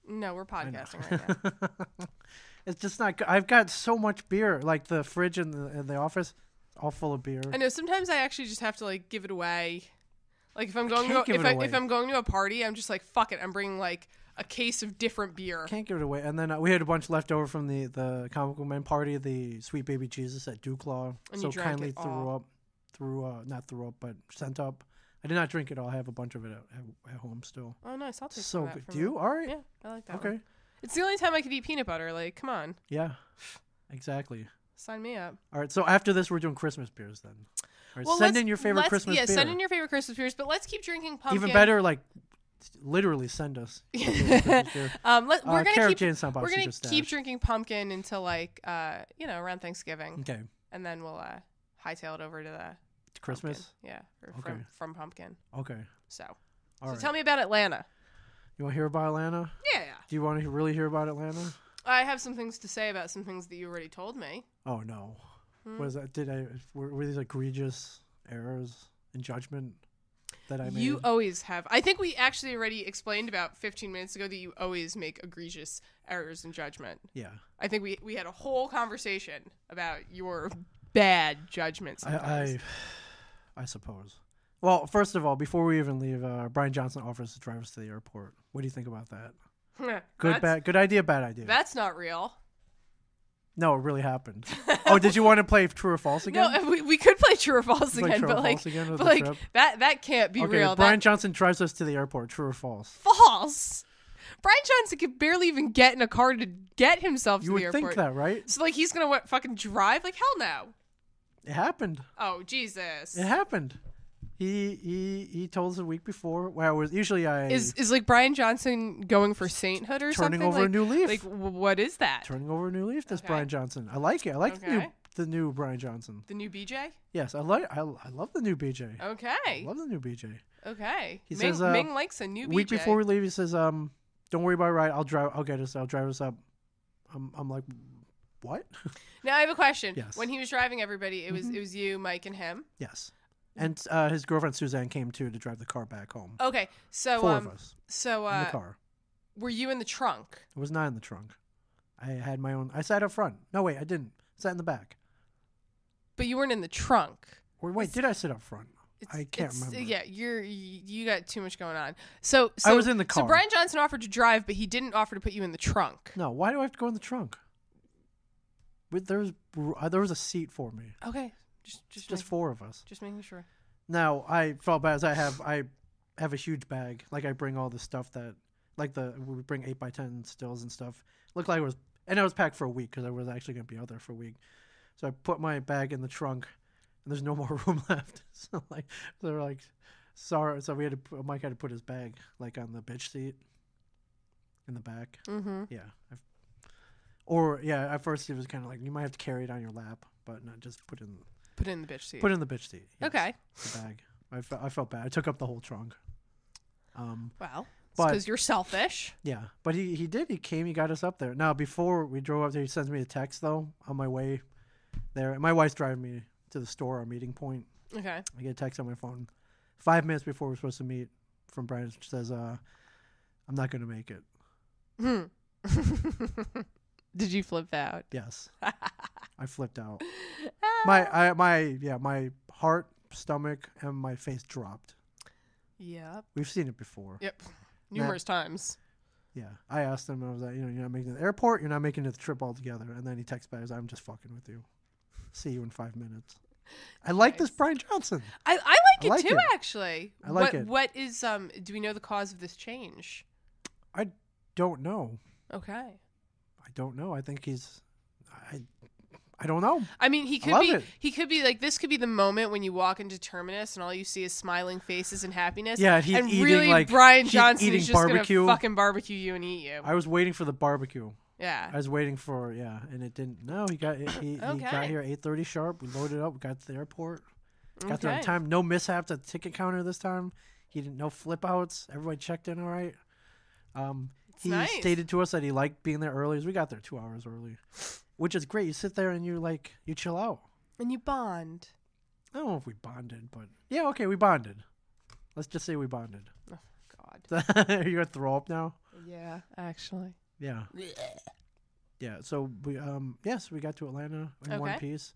No, we're podcasting right now. It's just not good. I've got so much beer, like the fridge in the office, all full of beer. I know. Sometimes I actually just have to like give it away. Like if I'm going to a party, I'm just like, fuck it. I'm bringing like a case of different beer. Can't give it away. And then we had a bunch left over from the Comical Men party, the Sweet Baby Jesus at Duclaw. And so you drank kindly it all. not threw up, but sent up. I did not drink it all. I have a bunch of it at home still. Oh, nice. I'll take so that. Do you? All right. Yeah, I like that. Okay. One. It's the only time I could eat peanut butter. Like, come on. Yeah, exactly. Sign me up. All right. So after this, we're doing Christmas beers then. All right, send in your favorite Christmas beer. Yeah, send in your favorite Christmas beers, but let's keep drinking pumpkin. Even better, like, literally send us. We're gonna keep Stash. drinking pumpkin until around Thanksgiving. Okay. And then we'll hightail it over to the Christmas. Pumpkin. Yeah. Okay. From pumpkin. Okay. So All right. tell me about Atlanta. You want to hear about Atlanta? Yeah. Do you want to really hear about Atlanta? I have some things to say about some things that you already told me. Oh no. What is that? Were these egregious errors in judgment that I made? You always have. I think we actually already explained about 15 minutes ago that you always make egregious errors in judgment. Yeah. I think we had a whole conversation about your bad judgments. I suppose. Well, first of all, before we even leave, Brian Johnson offers to drive us to the airport. What do you think about that? Good idea, bad idea. That's not real. No, it really happened. Oh, did you want to play True or False again? No, we could play True or False again, but that can't be real. Brian Johnson drives us to the airport. True or false? False. Brian Johnson could barely even get in a car to get himself to the airport. You would think that, right? So he's gonna fucking drive? Like hell no. It happened. Oh Jesus. It happened. He told us a week before. Well, it was usually is like Brian Johnson going for sainthood or something? Turning over a new leaf. Like what is that? Turning over a new leaf. This Brian Johnson. I like it. I like the new Brian Johnson. The new BJ. Yes, I love the new BJ. Okay. I love the new BJ. Okay. He says Ming likes a new BJ. Week before we leave, he says, "Don't worry about it. Right? I'll drive us up." I'm like, what? Now I have a question. Yes. When he was driving everybody, it was you, Mike, and him. Yes. And his girlfriend Suzanne came too to drive the car back home. Okay, so 4 of us. So in the car. Were you in the trunk? I was not in the trunk. I had my own. I sat up front. No, wait, I didn't. I sat in the back. But you weren't in the trunk. Wait, did I sit up front? I can't remember. Yeah, you got too much going on. So I was in the car. So Brian Johnson offered to drive, but he didn't offer to put you in the trunk. No, why do I have to go in the trunk? There was a seat for me. Okay. Just 4 of us. Just making sure. Now I felt bad as I have a huge bag. Like I bring all the stuff that we bring 8x10 stills and stuff. Looked like it was, and I was packed for a week because I was actually gonna be out there for a week. So I put my bag in the trunk, and there's no more room left. So they're like, sorry. So Mike had to put his bag like on the bitch seat in the back. Mm-hmm. Yeah. At first it was kind of like you might have to carry it on your lap, but not just put it in the bitch seat. Put it in the bitch seat. Yes, okay. The bag. I felt bad. I took up the whole trunk. Well, because you're selfish. Yeah, but he did. He came. He got us up there. Now before we drove up there, he sends me a text though on my way there. My wife's driving me to the store, our meeting point. Okay. I get a text on my phone 5 minutes before we're supposed to meet from Brian. Which says, "I'm not going to make it." Did you flip out? Yes, I flipped out. My heart, stomach, and my face dropped. Yep. We've seen it before. Yep. Numerous times. Yeah. I asked him, I was like, you're not making it to the airport, you're not making it the trip altogether. And then he texts back, I'm just fucking with you. See you in 5 minutes. I like this Brian Johnson. I like it too, actually. I like it. What is do we know the cause of this change? I don't know. Okay. I don't know. I think I don't know. I mean, he could be like, this could be the moment when you walk into Terminus and all you see is smiling faces and happiness. Yeah, he's eating really Brian Johnson eating is just barbecue. gonna fucking barbecue you and eat you. I was waiting for the barbecue. Yeah. I was waiting for and it didn't. No, he got here 8:30 sharp. We loaded up. We got to the airport. Got there on time. No mishaps at the ticket counter this time. He didn't no flip outs. Everybody checked in all right. He stated to us that he liked being there early. We got there 2 hours early, which is great. You sit there and you chill out and you bond. I don't know if we bonded, but yeah, okay, we bonded. Let's just say we bonded. Oh God, are you gonna throw up now? Yeah, actually. Yeah. Yeah. So we we got to Atlanta in one piece.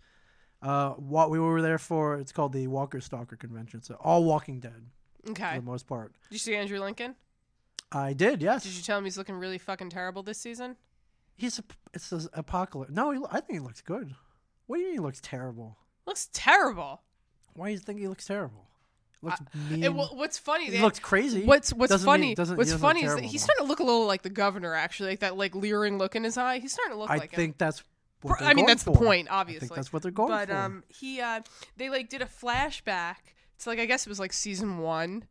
What we were there for? It's called the Walker Stalker Convention. So all Walking Dead. Okay. For the most part. Did you see Andrew Lincoln? I did, yes. Did you tell him he's looking really fucking terrible this season? It's an apocalypse. No, I think he looks good. What do you mean he looks terrible? Looks terrible. Why do you think he looks terrible? Looks mean. What's funny? He looks crazy. What's funny? What's funny is that he's starting to look a little like the governor. Actually, like that like leering look in his eye. He's starting to look like him. I think that's. What that's the point, obviously. I think that's what they're going for. But they like did a flashback. It's like I guess it was like season 1,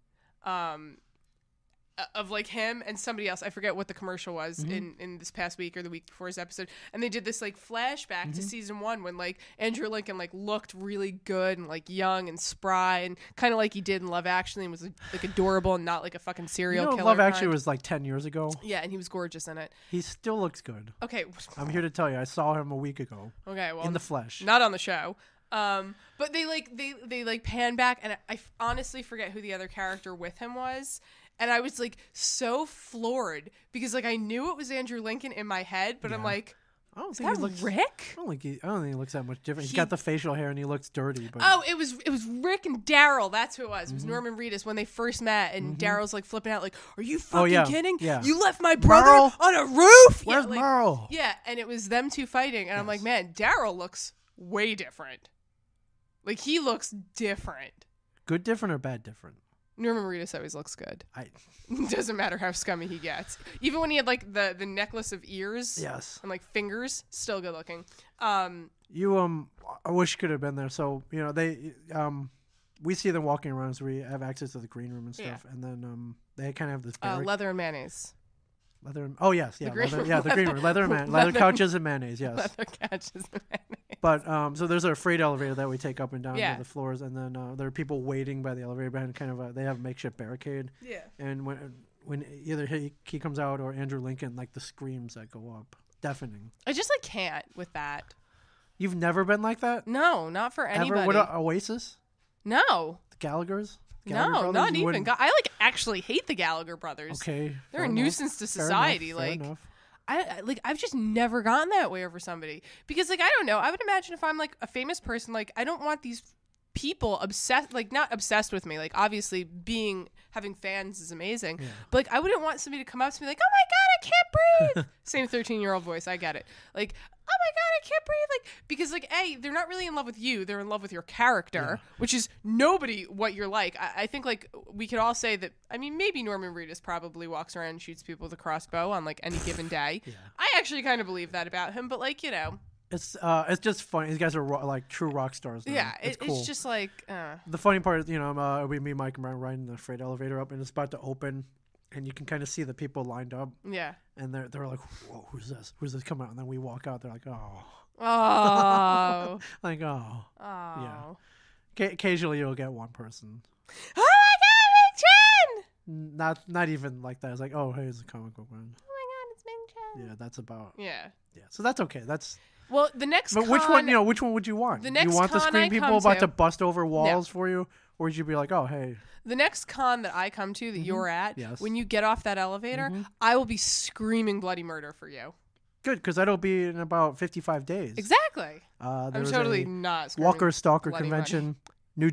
of like him and somebody else. I forget what the commercial was in this past week or the week before his episode. And they did this like flashback to season 1 when like Andrew Lincoln like looked really good and like young and spry and kind of like he did in Love Actually and was like adorable and not like a fucking serial killer. Love Actually was like 10 years ago. Yeah, and he was gorgeous in it. He still looks good. Okay. I'm here to tell you, I saw him a week ago. Okay, well, in the flesh. Not on the show. But they like pan back and I honestly forget who the other character with him was. And I was like so floored because like I knew it was Andrew Lincoln in my head, but I'm like, I don't think he looks Rick. I don't think he looks that much different. He's got the facial hair and he looks dirty. But it was Rick and Daryl. That's who it was. It was Norman Reedus when they first met, and Daryl's like flipping out, like, "Are you fucking kidding? Yeah. You left my brother on a roof? Where's Merle?" Yeah, and it was them two fighting, and I'm like, man, Daryl looks way different. Like he looks different. Good different or bad different? Norman Reedus always looks good. Doesn't matter how scummy he gets. Even when he had like the necklace of ears, and like fingers, still good looking. I wish you could have been there. So they we see them walking around, so we have access to the green room and stuff, and then they kind of have this leather and mayonnaise. Leather. Oh yes, yeah, the green room, leather couches and mayonnaise. Yes, leather couches and mayonnaise. But so there's a freight elevator that we take up and down to the floors, and then there are people waiting by the elevator behind kind of they have a makeshift barricade. Yeah. And when either he comes out or Andrew Lincoln, like the screams that go up, deafening. I just like can't with that. You've never been like that? No, not for anybody. Ever? What Oasis? No. The Gallagher's? No, not even. I like actually hate the Gallagher brothers. Okay. They're a nuisance to society. Fair enough. I've just never gotten that way over somebody because like I don't know. I would imagine if I'm like a famous person, like I don't want these people not obsessed with me. Like obviously having fans is amazing, but like I wouldn't want somebody to come up to me like, oh my god, I can't breathe. Same 13-year-old voice. I get it. Like, oh my god, I can't breathe. Like because like they're not really in love with you. They're in love with your character, which is nobody what you're like. I think like we could all say that. I mean, maybe Norman Reedus probably walks around and shoots people with a crossbow on like any given day. I actually kind of believe that about him, but like It's just funny. These guys are like true rock stars. Now. Yeah, it's cool. It's just like the funny part is me, Mike, and Brian riding the freight elevator up, and it's about to open, and you can kind of see the people lined up. Yeah, and they're like, "Whoa, who's this? Who's this coming out?" And then we walk out. They're like, like yeah. Occasionally, you'll get one person. Oh my god, Ming Chen! Not even like that. It's like, oh, hey, it's a comic book man. Oh my god, it's Ming Chen. Yeah, that's about. Yeah. So that's okay. That's. Well, the next. But which one would you want? The next you want con the screen I people about to bust over walls for you, or would you be like, oh, hey? The next con that I come to that you're at, when you get off that elevator, I will be screaming bloody murder for you. Good, because that'll be in about 55 days. Exactly. I'm totally not screaming Walker Stalker Convention. Money. New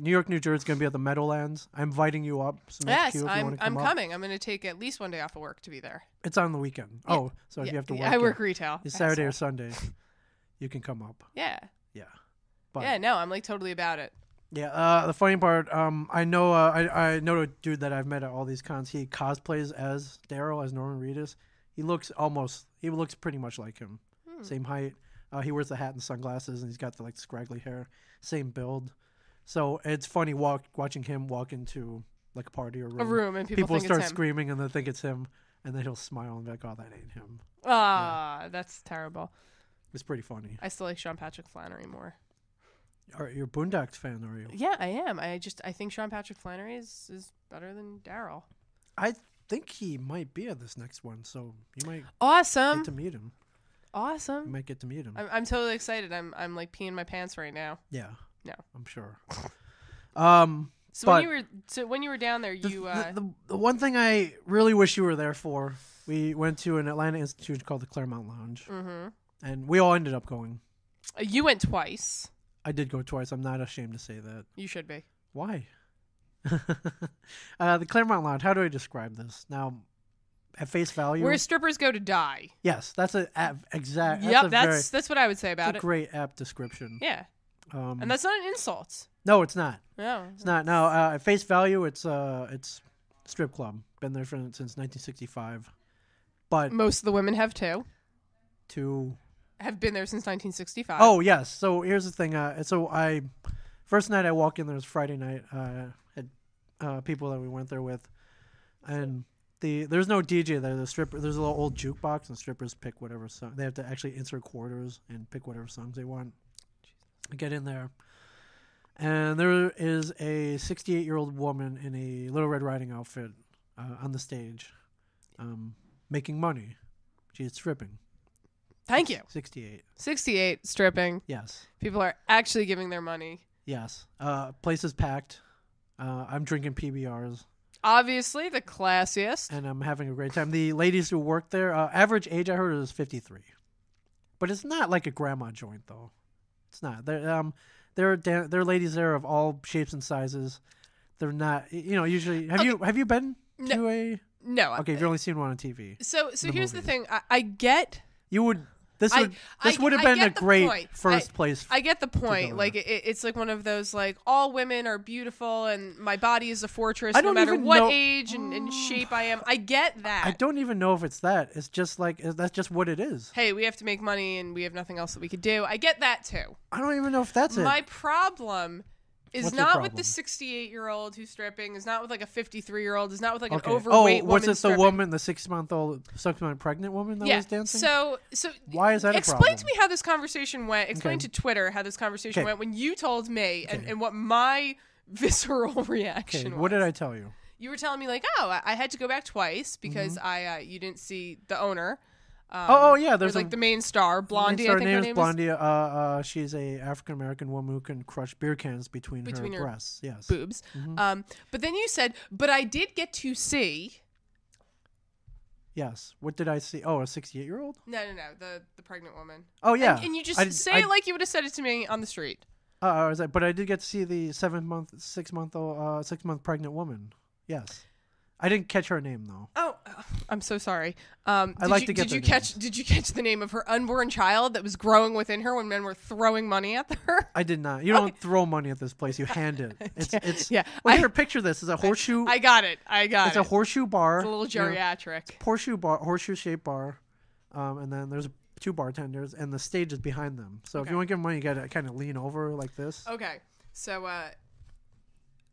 York, New Jersey is going to be at the Meadowlands. I'm inviting you up. So yes, I'm coming. I'm going to take at least one day off of work to be there. It's on the weekend. Yeah. Oh, so if you have to work. I work retail. It's Saturday or Sunday. You can come up. Yeah. Yeah. But, no, I'm like totally about it. Yeah. The funny part, I know I know a dude that I've met at all these cons. He cosplays as Daryl, as Norman Reedus. He looks pretty much like him. Same height. He wears the hat and sunglasses, and he's got the like scraggly hair. Same build. So it's funny watching him walk into like a party or room, and people think start it's him. Screaming, and they think it's him, and then he'll smile and be like, "Oh, that ain't him." That's terrible. It's pretty funny. I still like Sean Patrick Flannery more. You're a Boondocks fan, are you? Yeah, I am. I think Sean Patrick Flannery is better than Daryl. I think he might be at this next one, so you might get to meet him. Awesome. You might get to meet him. I'm totally excited. I'm like peeing my pants right now. Yeah. No, I'm sure. When you were down there, the one thing I really wish you were there for, we went to an Atlanta institution called the Claremont Lounge, and we all ended up going. You went twice. I did go twice. I'm not ashamed to say that. You should be. Why? The Claremont Lounge. How do I describe this? Now, at face value, where strippers go to die. Yes, that's a exact. Yep, that's what I would say about it. A great apt description. Yeah, and that's not an insult. No, it's not. No, it's not. No, at face value, it's strip club. Been there since 1965. But most of the women have too. Have been there since 1965. Oh yes. So here's the thing. First night I walk in there was Friday night. Had people that we went there with, and there's no DJ there. There's a little old jukebox, and strippers pick whatever song. They have to actually insert quarters and pick whatever songs they want. I get in there, and there is a 68-year-old woman in a Little Red Riding outfit on the stage, making money. She's stripping. Thank you. 68. 68 stripping. Yes. People are actually giving their money. Yes. Place is packed. I'm drinking PBRs. Obviously, the classiest. And I'm having a great time. The ladies who work there, average age I heard is 53. But it's not like a grandma joint, though. It's not. There are ladies there of all shapes and sizes. They're not, usually. Have you been to a? No. Okay, you've only seen one on TV. So here's the thing. I get. You would. This would have been a great first place. I get the point. Like it's like one of those like all women are beautiful and my body is a fortress no matter what age and shape I am. I get that. I don't even know if it's that. It's just like that's just what it is. Hey, we have to make money and we have nothing else that we could do. I get that too. I don't even know if that's it. My problem is not with the 68-year-old who's stripping. Is not with like a 53-year-old. Is not with like an overweight woman. Was it the woman, the 6-month pregnant woman that was dancing? So why is that a problem? Explain to me how this conversation went. Explain to Twitter how this conversation went when you told me and what my visceral reaction was. What did I tell you? You were telling me like, I had to go back twice because you didn't see the owner. There's like the main star, Blondie. Her name is Blondie. She's a African American woman who can crush beer cans between her breasts. Yes, boobs. Mm-hmm. But then you said, but I did get to see. Yes. What did I see? Oh, a 68-year-old? No. The pregnant woman. Oh yeah. And you just say it like you would have said it to me on the street. But I did get to see the 6-month pregnant woman. Yes. I didn't catch her name though. Oh, I'm so sorry. Did you catch the name of her unborn child that was growing within her when men were throwing money at her? I did not. You don't throw money at this place. You hand it. It's yeah. Well, here, picture this. It's a horseshoe. I got it. It's a horseshoe bar. It's a little geriatric. Horseshoe shaped bar, and then there's 2 bartenders, and the stage is behind them. So if you want to give them money, you got to kind of lean over like this. Okay. So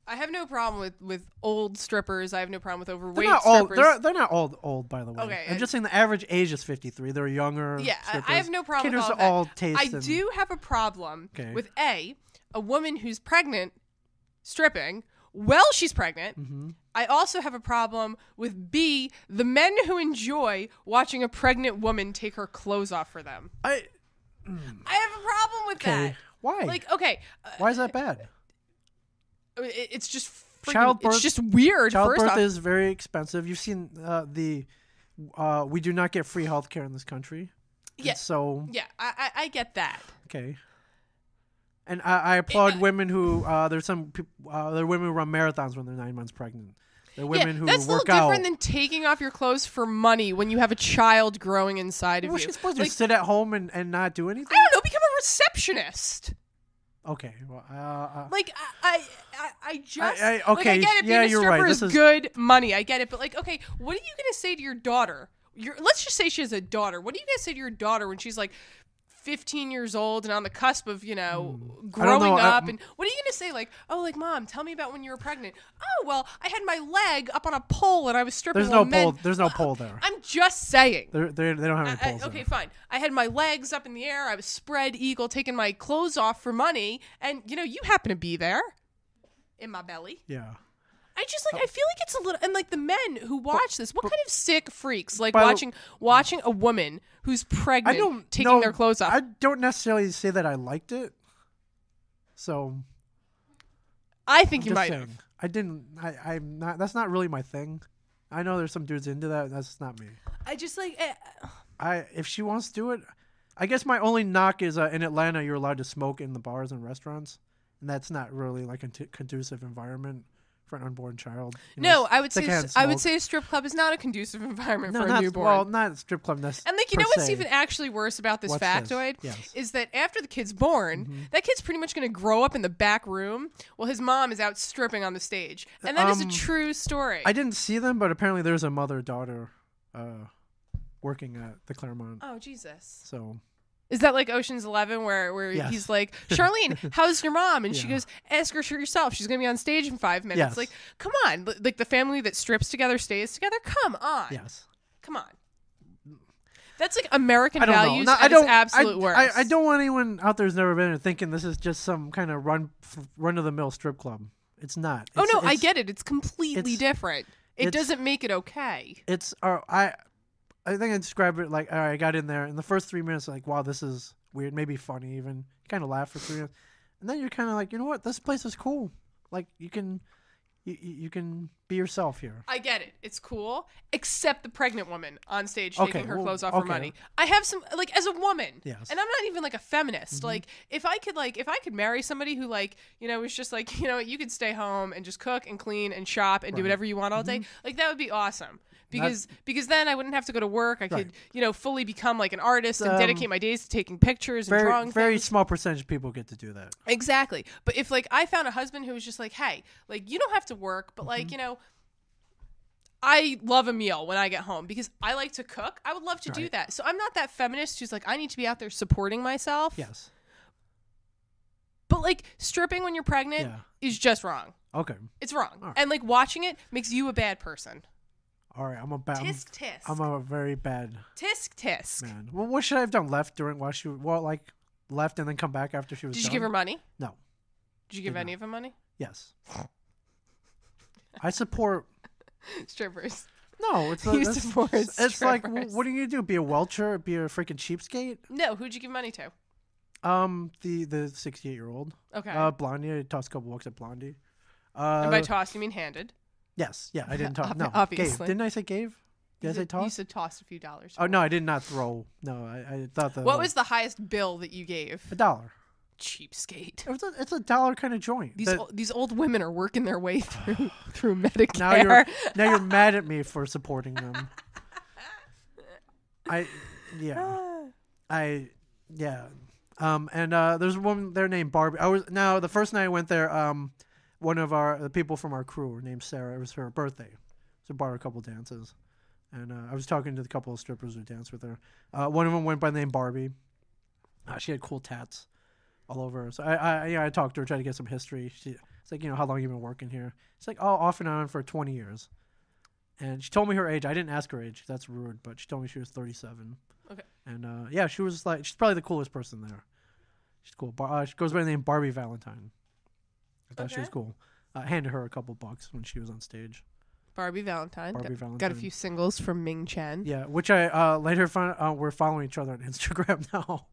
I have no problem with old strippers. I have no problem with overweight strippers. They're not old, by the way. Okay, I'm just saying the average age is 53. They're younger. Yeah, strippers. I have no problem with all that. I do have a problem with a woman who's pregnant stripping while she's pregnant. Mm-hmm. I also have a problem with B, the men who enjoy watching a pregnant woman take her clothes off for them. I have a problem with that. Why? Like, okay. Why is that bad? It's just childbirth. It's just weird. Childbirth is very expensive. You've seen we do not get free health care in this country. Yeah. So I get that. Okay. And I applaud women who there's some people, there are women who run marathons when they're 9 months pregnant. There are women who that's work a little out. different than taking off your clothes for money when you have a child growing inside of you. What's she supposed to sit at home and not do anything? I don't know. Become a receptionist. Okay. Well, I just okay. Like, I get it. Being a you're stripper right. is good money. I get it. But like, okay, what are you gonna say to your daughter? Let's just say she has a daughter. What are you gonna say to your daughter when she's like 15 years old and on the cusp of growing up? And what are you gonna say? Like, oh, like Mom, tell me about when you were pregnant. Oh, well, I had my leg up on a pole and I was stripping. There's no pole there. I'm just saying. They don't have any poles. Okay, fine. I had my legs up in the air. I was spread eagle, taking my clothes off for money, and you happen to be there, in my belly. Yeah. I just I feel like it's a little, and like the men who watch this, what kind of sick freaks like watching a woman who's pregnant taking their clothes off? I don't necessarily say that I liked it. So I think you might have. I didn't. I'm not. That's not really my thing. I know there's some dudes into that. That's not me. I just if she wants to do it, I guess my only knock is in Atlanta you're allowed to smoke in the bars and restaurants, and that's not really like a conducive environment for an unborn child. No, I would say a strip club is not a conducive environment for a newborn. Well, not a strip club. And like, you know what's even actually worse about this factoid is that after the kid's born, that kid's pretty much going to grow up in the back room while his mom is out stripping on the stage, and that is a true story. I didn't see them, but apparently there's a mother-daughter working at the Claremont. Oh, Jesus! So. Is that like Ocean's 11 where he's like, Charlene, how's your mom? And she goes, ask her yourself. She's going to be on stage in 5 minutes. Yes. Like, come on. Like the family that strips together stays together. Come on. Yes. Come on. That's like American values at its absolute worst. I don't want anyone out there who's never been there thinking this is just some kind of run-of-the-mill strip club. It's not. I get it. It's completely different. It doesn't make it okay. I think I described it like, all right, I got in there. In the first 3 minutes, like, wow, this is weird, maybe funny even. You kind of laugh for 3 minutes. And then you're kind of like, you know what? This place is cool. Like, you can be yourself here. I get it. It's cool. Except the pregnant woman on stage taking her clothes off for money. I have some, like, as a woman. Yes. And I'm not even, like, a feminist. Like, if I could marry somebody who, like, you know, was just like, you know, you could stay home and just cook and clean and shop and do whatever you want all day. Like, that would be awesome. Because then I wouldn't have to go to work. I could, you know, fully become like an artist and dedicate my days to taking pictures and drawing very things. small percentage of people get to do that. Exactly. But if like I found a husband who was just like, hey, like you don't have to work, but like, you know, I love a meal when I get home because I like to cook. I would love to do that. So I'm not that feminist who's like, I need to be out there supporting myself. Yes. But like stripping when you're pregnant is just wrong. Okay. It's wrong. Right. And like watching it makes you a bad person. All right, I'm a bad. Tisk tisk. I'm a very bad. Tisk tisk. Man, well, what should I have done? Left left and then come back after she was. Did you give her money? No. Did you give any of them money? Yes. I support strippers. No, it's like what are you gonna do? Be a welcher? Be a freaking cheapskate? No, who'd you give money to? The 68-year-old. Okay. Blondie. I tossed a couple bucks at Blondie. And by tossed, you mean handed? Yes. Yeah, I didn't toss. No, obviously. Gave. Didn't I say gave? Did I say toss? You said tossed a few dollars. Oh no, I did not throw. No, I thought that. What was the highest bill that you gave? $1. Cheapskate. It's a $1 kind of joint. These old women are working their way through Medicare. Now you're mad at me for supporting them. And there's a woman there named Barbie. The first night I went there. One of the people from our crew, named Sarah, it was her birthday, so I bought her a couple dances, and I was talking to the couple of strippers who danced with her. One of them went by the name Barbie. She had cool tats all over her. So I talked to her, tried to get some history. It's like, you know, how long you been working here? It's like, oh, off and on for 20 years. And she told me her age. I didn't ask her age. That's rude, but she told me she was 37. Okay. And she was like, she's probably the coolest person there. She's cool. She goes by the name Barbie Valentine. I thought she was cool. I handed her a couple bucks when she was on stage. Barbie Valentine. Got a few singles from Ming Chen. Yeah, which I later found out we're following each other on Instagram now.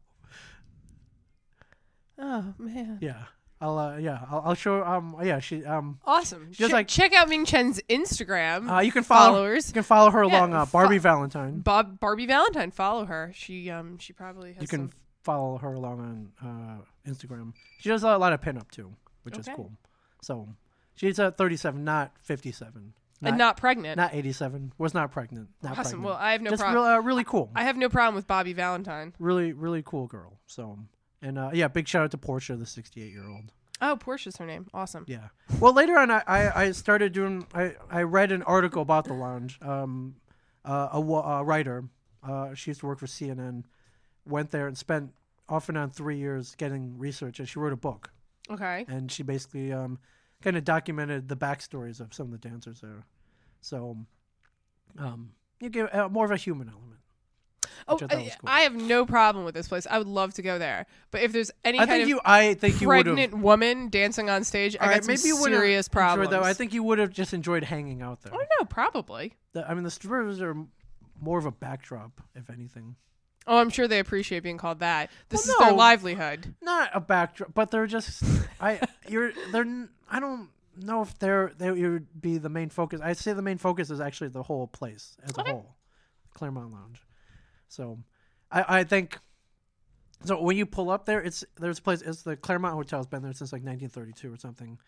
Oh man. Yeah. I'll show. She. Awesome. Just check out Ming Chen's Instagram. You can follow followers. You can follow her along Barbie Valentine. Barbie Valentine. Follow her. She probably has. You can follow her along on Instagram. She does a lot of pinup too, which is cool. So she's 37, not 57. And not pregnant. Not 87. Was not pregnant. Not awesome. Pregnant. Well, I have no problem. Really cool. I have no problem with Bobby Valentine. Really, really cool girl. So, and big shout out to Portia, the 68-year-old. Oh, Portia's her name. Awesome. Yeah. Well, later on, I started doing. I read an article about the lounge. A writer. She used to work for CNN. Went there and spent off and on 3 years getting research, and she wrote a book. Okay. And she basically kind of documented the backstories of some of the dancers there. So you give more of a human element. Oh, cool. I have no problem with this place. I would love to go there. But if there's any pregnant woman dancing on stage, I got some serious problems. I think you would have just enjoyed hanging out there. Oh, no, probably. The strippers are more of a backdrop, if anything. Oh, I'm sure they appreciate being called that. This is their livelihood. Not a backdrop, but they're just. I don't know if they would be the main focus. I'd say the main focus is actually the whole place as a whole, Claremont Lounge. So, I think. So when you pull up there, there's a place. It's the Claremont Hotel. It's been there since like 1932 or something.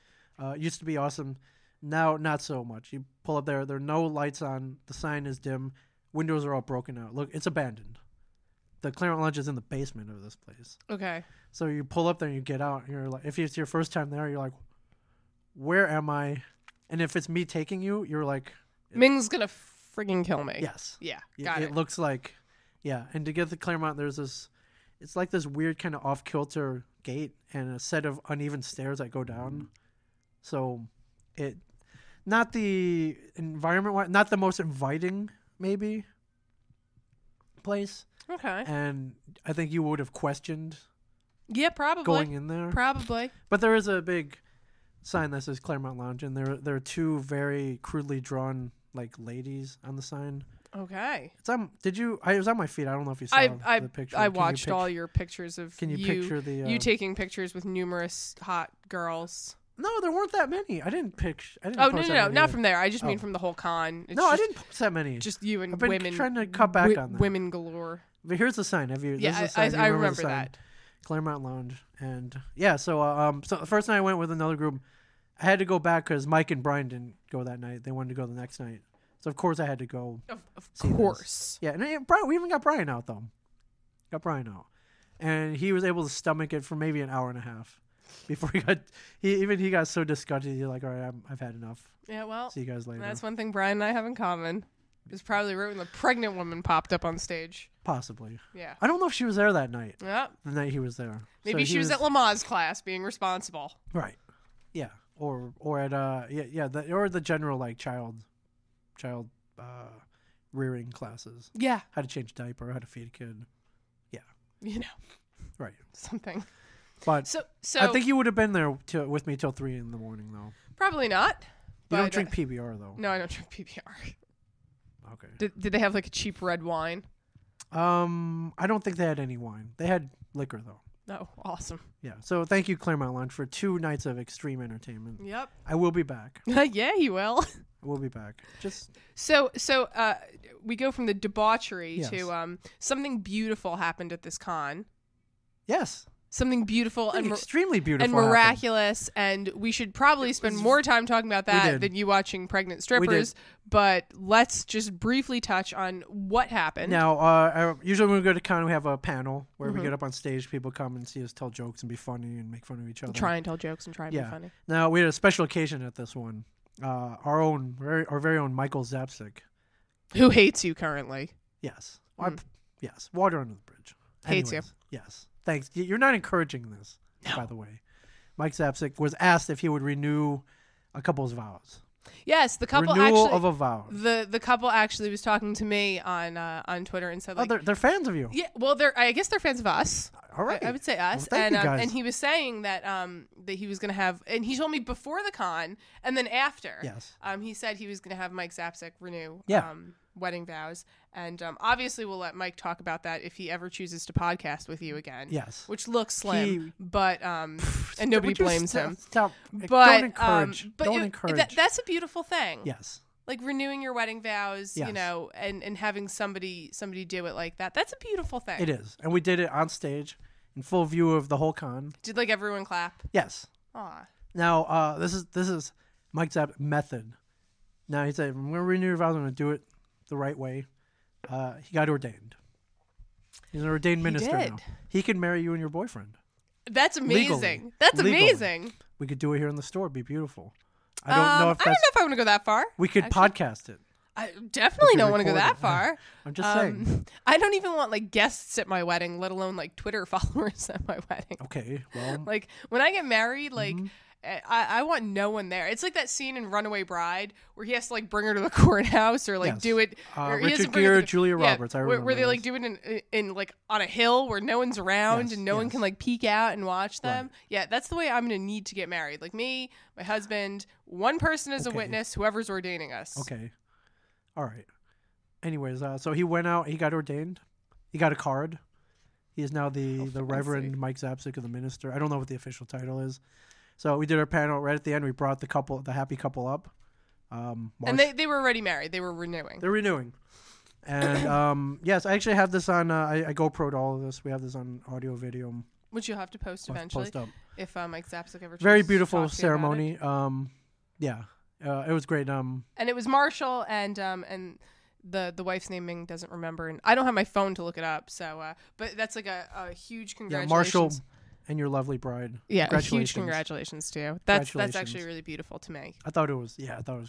It used to be awesome. Now, not so much. You pull up there are no lights on. The sign is dim. Windows are all broken out. Look, it's abandoned. The Claremont Lounge is in the basement of this place. Okay. So you pull up there and you get out. And you're like, if it's your first time there, you're like, where am I? And if it's me taking you, you're like, Ming's gonna friggin' kill me. Yes. Yeah. Got it. It looks like, yeah. And to get to Claremont, there's this. It's like this weird kind of off kilter gate and a set of uneven stairs that go down. So, not the environment, not the most inviting maybe place. Okay. And I think you would have questioned. Yeah, probably going in there. Probably. But there is a big sign that says Claremont Lounge, and there are two very crudely drawn like ladies on the sign. Okay. It's on. Did you? It was on my feed. I don't know if you saw the picture. I watched all your pictures of. Can you picture the you taking pictures with numerous hot girls? No, there weren't that many. I didn't picture. Oh no, not from there. I just mean from the whole con. No, I didn't post that many. Just you and I've been women. Trying to cut back on that. Women galore. But here's the sign. Have you? Yeah, I remember that. Claremont Lounge, and yeah. So so the first night I went with another group. I had to go back because Mike and Brian didn't go that night. They wanted to go the next night. So of course I had to go. Of course. Yeah, and Brian, we even got Brian out though. Got Brian out, and he was able to stomach it for maybe an hour and a half before he got so disgusted. He's like, all right, I've had enough. Yeah, well, see you guys later. That's one thing Brian and I have in common. It was probably right when the pregnant woman popped up on stage. Possibly. Yeah. I don't know if she was there that night. Yeah. The night he was there. Maybe she was at Lamaze class being responsible. Right. Yeah. Or at or the general like child rearing classes. Yeah. How to change a diaper, how to feed a kid. Yeah. You know. Right. Something. But so I think you would have been there with me till 3 a.m. though. Probably not. You don't drink PBR though. No, I don't drink PBR. Okay. Did they have like a cheap red wine? I don't think they had any wine. They had liquor though. Oh, awesome. Yeah. So thank you, Claremont Lounge, for 2 nights of extreme entertainment. Yep. I will be back. Yeah, you will. I will be back. Just so we go from the debauchery to something beautiful happened at this con. Yes. Something beautiful and extremely beautiful and miraculous, and we should probably spend more time talking about that than you watching pregnant strippers. But let's just briefly touch on what happened. Now, usually when we go to con, we have a panel where we get up on stage. People come and see us tell jokes and be funny and make fun of each other. Try and tell jokes and try and be funny. Now we had a special occasion at this one. Our very own Michael Zapsik, who hates you currently. Yes. Yes. Water under the bridge. Hates you. Yes. Thanks. You're not encouraging this, by the way. Mike Zapsik was asked if he would renew a couple's vows. Yes, the couple renewal actually, of a vow. The couple actually was talking to me on Twitter and said, like, they're fans of you. Yeah, well, I guess they're fans of us. All right, I would say us. Well, thank you guys. And he was saying that that he was going to have, and he told me before the con and then after. Yes. He said he was going to have Mike Zapsik renew. Yeah. Wedding vows, and obviously we'll let Mike talk about that if he ever chooses to podcast with you again. Yes, which looks slim, but and nobody blames him. Stop. But don't encourage. But don't encourage. That's a beautiful thing. Yes, like renewing your wedding vows, yes. You know, and having somebody do it like that. That's a beautiful thing. It is, and we did it on stage in full view of the whole con. Did like everyone clap? Yes. Aw. Now this is Mike Zapp's method. Now he said, "I'm going to renew your vows. I'm going to do it the right way." He got ordained. He's an ordained minister now. He can marry you and your boyfriend. That's amazing. Legally. That's Legally. amazing. We could do it here in the store. It'd be beautiful. I don't know if I want to go that far. We could podcast it. I definitely don't want to go that far. I'm just saying. I don't even want like guests at my wedding, let alone like Twitter followers at my wedding. Okay, well, like when I get married, like. I want no one there. It's like that scene in Runaway Bride where he has to like bring her to the courthouse or like do it. Richard Gere, Julia Roberts. I remember where they like do it in like on a hill where no one's around and no one can like peek out and watch them. Right. Yeah, that's the way I'm gonna need to get married. Like me, my husband, one person as a witness, whoever's ordaining us. Okay, all right. Anyways, so he went out. He got ordained. He got a card. He is now the Reverend Mike Zapsik of the minister. I don't know what the official title is. So we did our panel right at the end. We brought the happy couple up. And they were already married. They were renewing. They're renewing. And yes, I actually have this on. I GoPro'd all of this. We have this on audio, video. Which you'll have to post eventually. Post up. If Mike Zapsik ever. Very beautiful ceremony. Yeah, It was great. And it was Marshall and the wife's name Ming doesn't remember, and I don't have my phone to look it up. So, but that's like a huge congratulations. Yeah, Marshall and your lovely bride. Yeah, a huge congratulations to you. That's actually really beautiful to me. I thought it was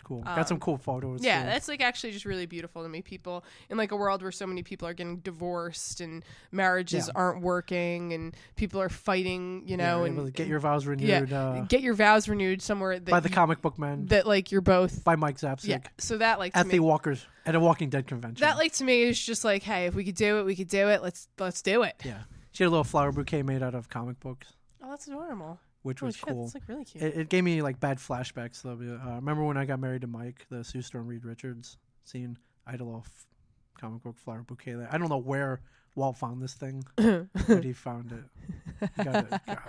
cool. Got some cool photos. Yeah, too. that's like actually just really beautiful to me. People in like a world where so many people are getting divorced and marriages aren't working and people are fighting, and get your vows renewed. Yeah, get your vows renewed somewhere by the comic book man. That like you're both by Mike Zapsik. Yeah, so that like at a Walking Dead convention. That like to me is just like, hey, if we could do it, we could do it. Let's do it. Yeah, she had a little flower bouquet made out of comic books. Oh, that's adorable. Which was cool. That's like really cute. It gave me like bad flashbacks though. Remember when I got married to Mike, the Sue Storm Reed Richards scene? I had a little comic book flower bouquet there. I don't know where Walt found this thing, but he found it. He got it. God.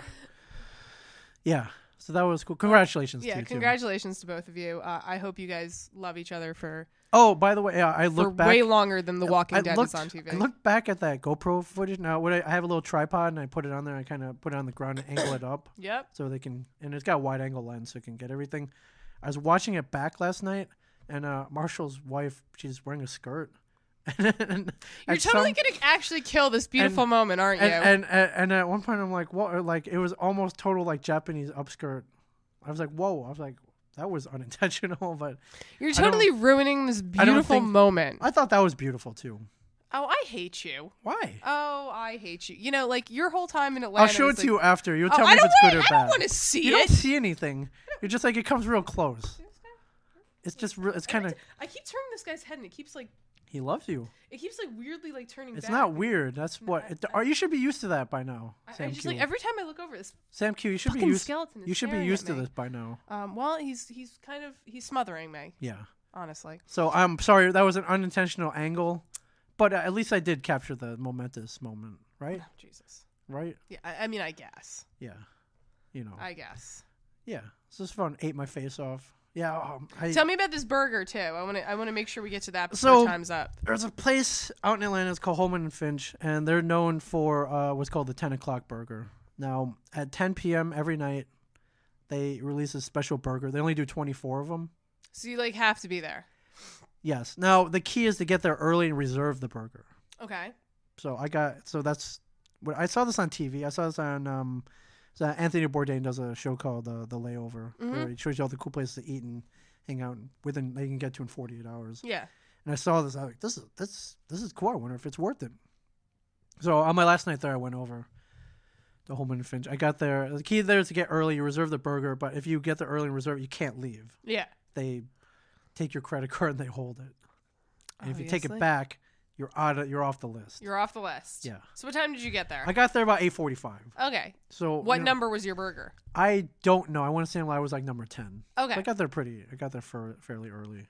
Yeah. So that was cool. Congratulations to you. Yeah, congratulations to both of you. I hope you guys love each other for... Oh, by the way, I looked back... way longer than The Walking Dead is on TV. I looked back at that GoPro footage. Now, I have a little tripod, and I put it on there. I kind of put it on the ground and angle it up. Yep. So they can... And it's got a wide-angle lens, so it can get everything. I was watching it back last night, and Marshall's wife, she's wearing a skirt. And you're totally gonna actually kill this beautiful moment, aren't you? And at one point I'm like, what? Like it was almost total like Japanese upskirt. I was like, whoa! I was like, that was unintentional, but you're totally ruining this beautiful moment. I thought that was beautiful too. Oh, I hate you. Why? Oh, I hate you. Like your whole time in Atlanta. I'll show it to you after. You'll tell me if it's good or bad. I don't want to see it. You don't see anything. You're just like it comes real close. It's just it's kind of. I keep turning this guy's head, and it keeps like. He loves you. It keeps like weirdly like turning back. It's not weird. That's what. You should be used to that by now. I just like every time I look over this. Sam Q, you should be used. You should be used to this by now. Well, he's smothering me. Yeah. Honestly. So I'm sorry that was an unintentional angle, but at least I did capture the momentous moment, right? Oh, Jesus. Right. Yeah. I mean, I guess. Yeah. I guess. Yeah. This is fun. Ate my face off. Yeah. Tell me about this burger too. I want to make sure we get to that before time's up. There's a place out in Atlanta. It's called Holman and Finch, and they're known for what's called the 10 o'clock burger. Now at 10 p.m. every night, they release a special burger. They only do 24 of them. So you like have to be there. Yes. Now the key is to get there early and reserve the burger. Okay. So that's what I saw this on TV. I saw this on. So Anthony Bourdain does a show called The Layover, where he shows you all the cool places to eat and hang out within they can get to in 48 hours. Yeah. And I saw this. I was like, this is cool. I wonder if it's worth it. So on my last night there, I went over to Holman and Finch. I got there. The key there is to get early. You reserve the burger, but if you get there early and reserve, you can't leave. Yeah. They take your credit card and they hold it. And if you take it back, you're off the list. You're off the list. Yeah. So what time did you get there? I got there about 8:45. Okay. So what number was your burger? I don't know. I want to say I was like number 10. Okay. So I got there fairly early.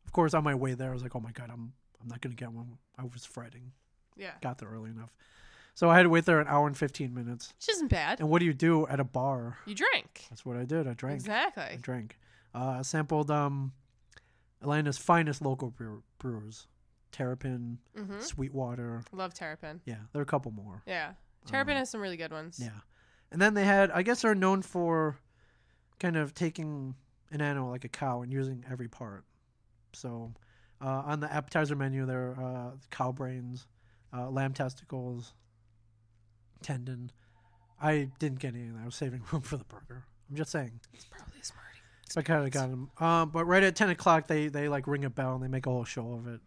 Of course, on my way there, I was like, oh my God, I'm not gonna get one. I was fretting. Yeah. Got there early enough. So I had to wait there an hour and 15 minutes. Which isn't bad. And what do you do at a bar? You drink. That's what I did. I drank. Exactly. I drank. I sampled Atlanta's finest local brewers. Terrapin, Sweetwater. Love Terrapin. Yeah, there are a couple more. Yeah. Terrapin has some really good ones. Yeah. And then they had, I guess they're known for kind of taking an animal like a cow and using every part. So on the appetizer menu, there are cow brains, lamb testicles, tendon. I didn't get any of that. I was saving room for the burger. I'm just saying. It's probably a smarty. So I kind of got them. But right at 10 o'clock, they like ring a bell and they make a whole show of it.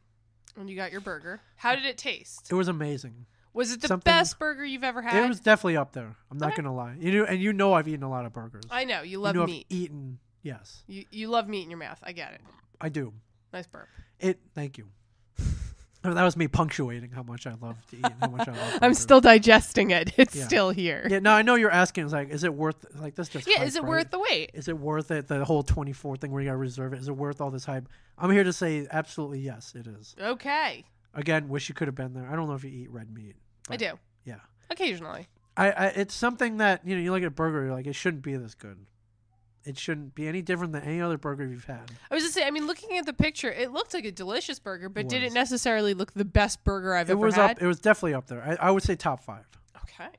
And you got your burger. How did it taste? It was amazing. Was it the best burger you've ever had? It was definitely up there. I'm not gonna lie. You know I've eaten a lot of burgers. I know you love meat. I've eaten, yes. You love meat in your mouth. I get it. I do. Nice burp. Thank you. That was me punctuating how much I love to eat and how much I love burgers. I'm still digesting it. It's still here. Yeah, no, I know you're asking. It's like, is it worth like this? Just yeah, hype, is it right? worth the wait? Is it worth it? The whole 24 thing where you gotta reserve it. Is it worth all this hype? I'm here to say absolutely yes, it is. Okay. Again, wish you could have been there. I don't know if you eat red meat. I do. Yeah. Occasionally. It's something that you look at a burger, you're like, it shouldn't be this good. It shouldn't be any different than any other burger you've had. I was just saying, looking at the picture, it looked like a delicious burger, but did it necessarily look the best burger I've ever had? It was definitely up there. I would say top 5. Okay.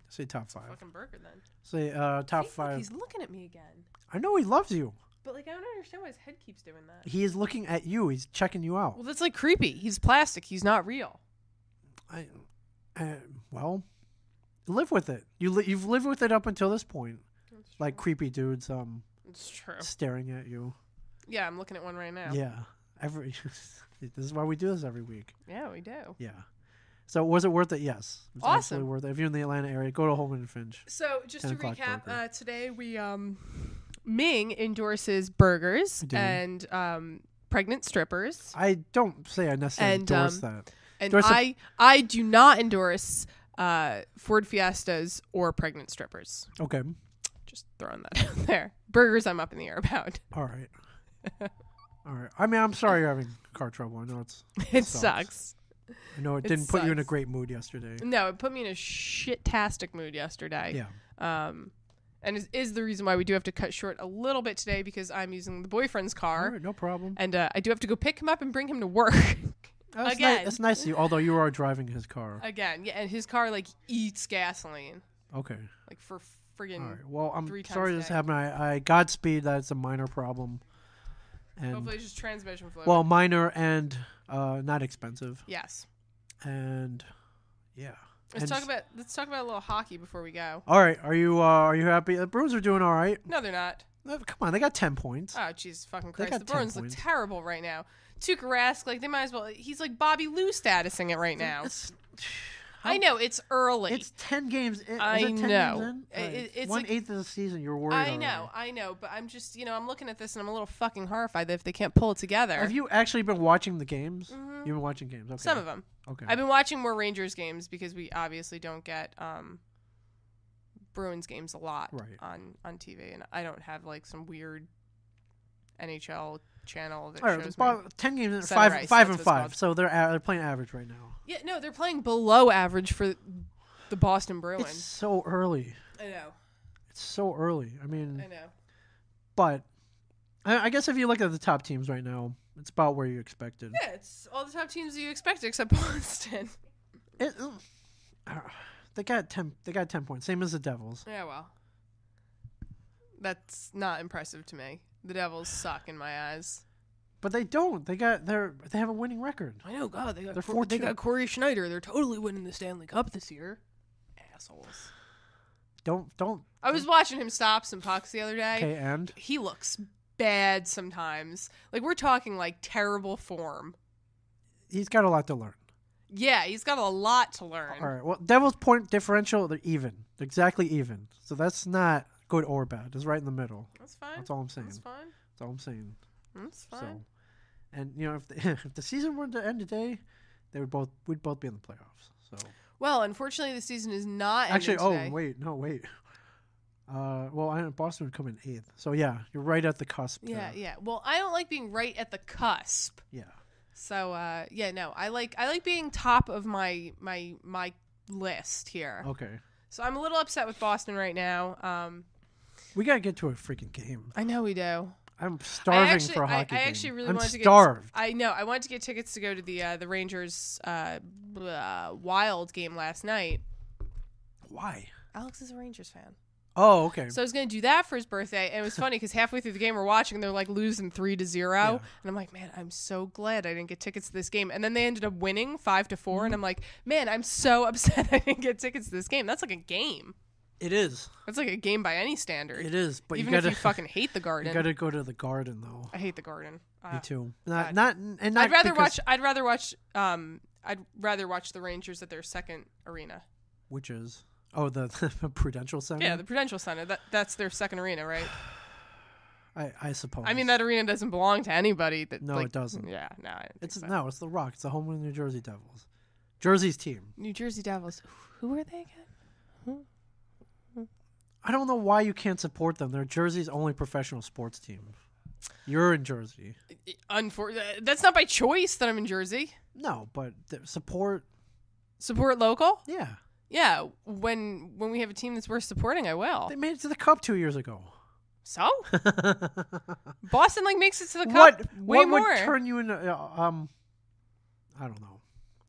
Say top 5. Fucking burger then. Say top 5. Look, he's looking at me again. I know he loves you. But like, I don't understand why his head keeps doing that. He is looking at you. He's checking you out. Well, that's like creepy. He's plastic. He's not real. Well, live with it. You've lived with it up until this point. Like creepy dudes. It's true. Staring at you. Yeah, I'm looking at one right now. Yeah. This is why we do this every week. Yeah, we do. Yeah. So was it worth it? Yes. It was awesome. Absolutely worth it. If you're in the Atlanta area, go to Holman and Finch. So just to recap, today we Ming endorses burgers and pregnant strippers. I don't say I necessarily endorse that. And I do not endorse Ford Fiestas or pregnant strippers. Okay. Just throwing that out there. Burgers I'm up in the air about. All right. All right. I mean, I'm sorry you're having car trouble. I know it sucks. I know it didn't put you in a great mood yesterday. No, it put me in a shit-tastic mood yesterday. Yeah. And it is the reason why we do have to cut short a little bit today because I'm using the boyfriend's car. All right, no problem. And I do have to go pick him up and bring him to work. Again. That's nice of you, although you are driving his car. Again, yeah, and his car, like, eats gasoline. Okay. Like, for friggin' All right. Well, I'm 3 times sorry this happened. I Godspeed, that's a minor problem. And hopefully it's just transmission fluid. Well, minor and not expensive. Yes. And, yeah. Let's talk about a little hockey before we go. All right, are you happy? The Bruins are doing all right. No, they're not. Come on, they got 10 points. Oh, Jesus fucking Christ! The Bruins look terrible right now. Tuukka Rask, like they might as well. He's like Bobby Lou statusing it right now. I know it's early. It's 10 games. I know. It's 1/8 of the season. You're worried. I know, but I'm just I'm looking at this and I'm a little fucking horrified that if they can't pull it together. Have you actually been watching the games? Mm-hmm. You've been watching games. Okay. Some of them. Okay. I've been watching more Rangers games because we obviously don't get Bruins games a lot on TV, and I don't have like some weird NHL channel that shows me. 10 games, 5 and 5. So they're playing average right now. Yeah, no, they're playing below average for the Boston Bruins. It's so early. I know. It's so early. I mean, I know. But I guess if you look at the top teams right now, it's about where you expected. Yeah, it's all the top teams you expected except Boston. They got 10. They got 10 points, same as the Devils. Yeah, well, that's not impressive to me. The Devils suck in my eyes. But they don't. They have a winning record. I know. God, they got Corey Schneider. They're totally winning the Stanley Cup this year. Assholes. Don't. I was watching him stop some pucks the other day. Okay, and he looks bad sometimes. Like we're talking like terrible form. He's got a lot to learn. Yeah, he's got a lot to learn. All right. Well, Devils' point differential, they're even. They're exactly even. So that's not good or bad. It's right in the middle. That's fine. That's all I'm saying. That's fine. That's all I'm saying. That's fine. So, and if the season were to end today, we'd both be in the playoffs. So. Well, unfortunately, the season is not actually. Today. Wait. Well, Boston would come in 8th. So yeah, you're right at the cusp. Yeah. Well, I don't like being right at the cusp. Yeah. So no, I like being top of my list here. Okay. So I'm a little upset with Boston right now. We gotta get to a freaking game. I know we do. I'm starving for a hockey game. I actually really wanted to get. Starved. I know. I wanted to get tickets to go to the Rangers Wild game last night. Why? Alex is a Rangers fan. Oh, okay. So I was going to do that for his birthday, and it was funny because halfway through the game we're watching, they're like losing 3-0, and I'm like, man, I'm so glad I didn't get tickets to this game. And then they ended up winning 5-4, and I'm like, man, I'm so upset I didn't get tickets to this game. That's like a game. It is. That's like a game by any standard. It is, but even if you fucking hate the Garden, you gotta go to the Garden though. I hate the Garden. Me too. I'd rather watch the Rangers at their second arena, which is. Oh, the Prudential Center? Yeah, the Prudential Center. That's their second arena, right? I suppose. I mean, that arena doesn't belong to anybody. No, it doesn't. Yeah, no. It's the Rock. It's the home of the New Jersey Devils. Jersey's team. New Jersey Devils. Who are they again? I don't know why you can't support them. They're Jersey's only professional sports team. You're in Jersey. That's not by choice that I'm in Jersey. No, but support. Support local? Yeah. Yeah, when we have a team that's worth supporting, I will. They made it to the Cup 2 years ago. So? Boston makes it to the Cup way what more. Would turn you into I don't know.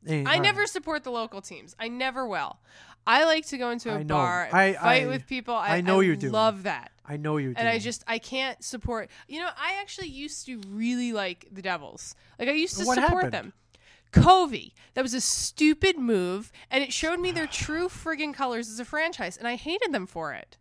I never support the local teams. I never will. I like to go into a bar and fight with people. I know you do. Love that. I know you do. And I can't support. I actually used to really like the Devils. Like I used to support them. Covey. That was a stupid move, and it showed me their true friggin' colors as a franchise, and I hated them for it.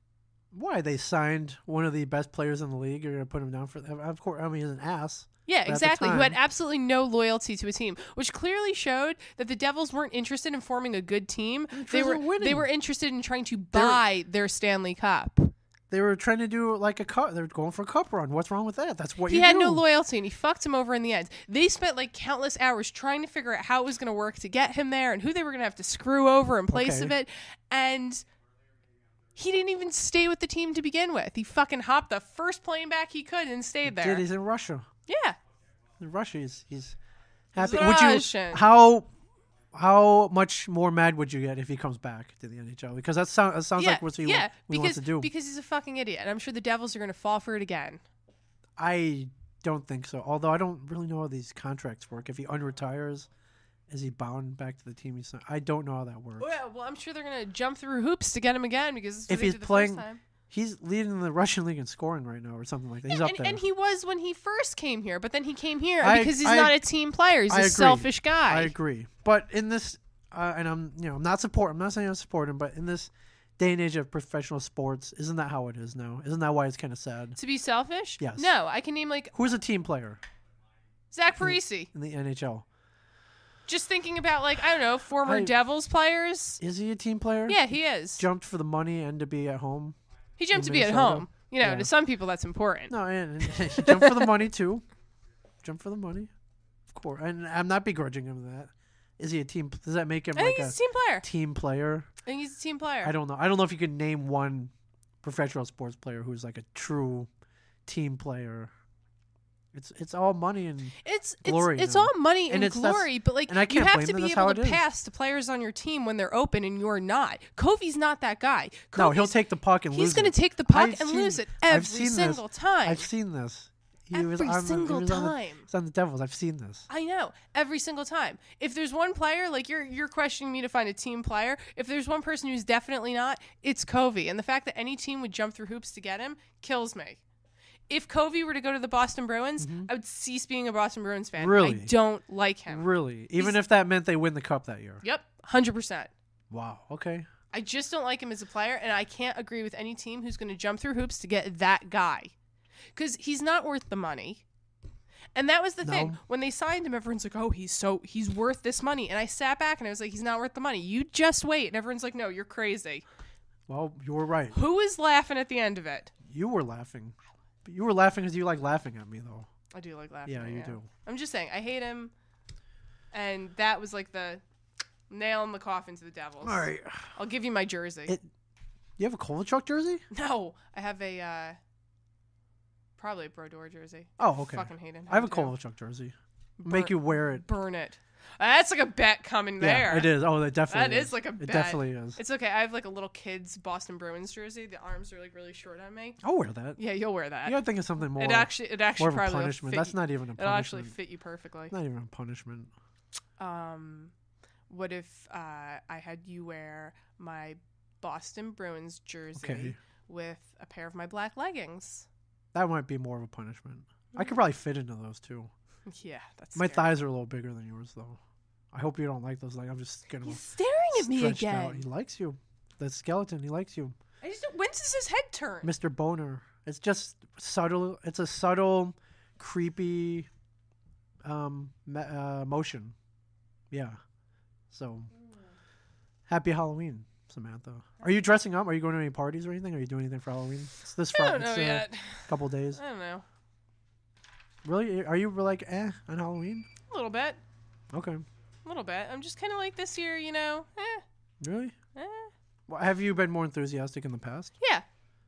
Why? They signed one of the best players in the league. You're going to put him down for that? Of course. I mean, he's an ass. Yeah, exactly. Who had absolutely no loyalty to a team, which clearly showed that the Devils weren't interested in forming a good team. They were interested in trying to buy their Stanley Cup. They were trying to do like a cup. They were going for a cup run. What's wrong with that? That's what you do. He had no loyalty, and he fucked him over in the end. They spent like countless hours trying to figure out how it was going to work to get him there and who they were going to have to screw over in place of it. And he didn't even stay with the team to begin with. He fucking hopped the first plane back he could and stayed there. He's in Russia. Yeah. In Russia, he's happy. How much more mad would you get if he comes back to the NHL? Because that sounds like what he wants to do. Because he's a fucking idiot, and I'm sure the Devils are going to fall for it again. I don't think so. Although I don't really know how these contracts work. If he unretires, is he bound back to the team he's signed? I don't know how that works. Well, I'm sure they're going to jump through hoops to get him again because if he's playing. He's leading the Russian league in scoring right now or something like that. He's up there. And he was when he first came here, but then he came here because he's not a team player. He's a selfish guy. I agree. But in this, and I'm not saying I support him, but in this day and age of professional sports, isn't that how it is now? Isn't that why it's kind of sad? To be selfish? Yes. No, I can name who's a team player? Zach Parise. In the NHL. Just thinking about, I don't know, former Devils players. Is he a team player? Yeah, he is. Jumped for the money and to be at home. He jumped to be at home. To some people that's important. No, and he jumped for the money too. Jumped for the money, of course. And I'm not begrudging him that. Is he a team? Does that make him he's a team player? Team player. I think he's a team player. I don't know. I don't know if you can name one professional sports player who's like a true team player. It's all money and glory. It's all money and glory, but you have to be able to pass to players on your team when they're open and you're not. Covey's not that guy. No, he'll take the puck and lose it. He's going to take the puck and lose it every single time. I've seen this. Every single time. He's on the Devils. I've seen this. I know. Every single time. If there's one player, you're questioning me to find a team player. If there's one person who's definitely not, it's Covey. And the fact that any team would jump through hoops to get him kills me. If Covey were to go to the Boston Bruins, I would cease being a Boston Bruins fan. Really? I don't like him. Really? Even if that meant they win the cup that year? Yep. 100%. Wow. Okay. I just don't like him as a player, and I can't agree with any team who's going to jump through hoops to get that guy. Because he's not worth the money. And that was the thing. When they signed him, everyone's like, oh, he's worth this money. And I sat back, and I was like, he's not worth the money. You just wait. And everyone's like, no, you're crazy. Well, you were right. Who was laughing at the end of it? You were laughing. But you were laughing because you like laughing at me, though. I do like laughing. Yeah, you do. I'm just saying, I hate him. And that was like the nail in the coffin to the Devils. All right. I'll give you my jersey. You have a Kovalchuk jersey? No. I have probably a Brodeur jersey. Oh, okay. I fucking hate him. I have a Kovalchuk jersey. Make you wear it. Burn it. That's like a bet coming there. Yeah, it is. Oh, that definitely is like a bet. It definitely is. It's okay. I have like a little kid's Boston Bruins jersey. The arms are like really short on me. I'll wear that. Yeah, you'll wear that. You gotta think of something more. It actually more of a probably punishment. That's not even a punishment. It'll actually fit you perfectly. Not even a punishment. What if I had you wear my Boston Bruins jersey with a pair of my black leggings? That might be more of a punishment. I could probably fit into those too. Yeah, that's my thighs are a little bigger than yours, though. I hope you don't like those. I'm just getting. He's staring at me again. Out. He likes you. The skeleton. He likes you. When does his head turn? Mr. Boner. It's just subtle. It's a subtle, creepy, motion. Yeah. So, happy Halloween, Samantha. Are you dressing up? Are you going to any parties or anything? Are you doing anything for Halloween? It's this Friday. I don't know yet. A couple days. I don't know. Really? Are you like on Halloween? A little bit. Okay. A little bit. I'm just kind of like this year, Really? Well, have you been more enthusiastic in the past? Yeah.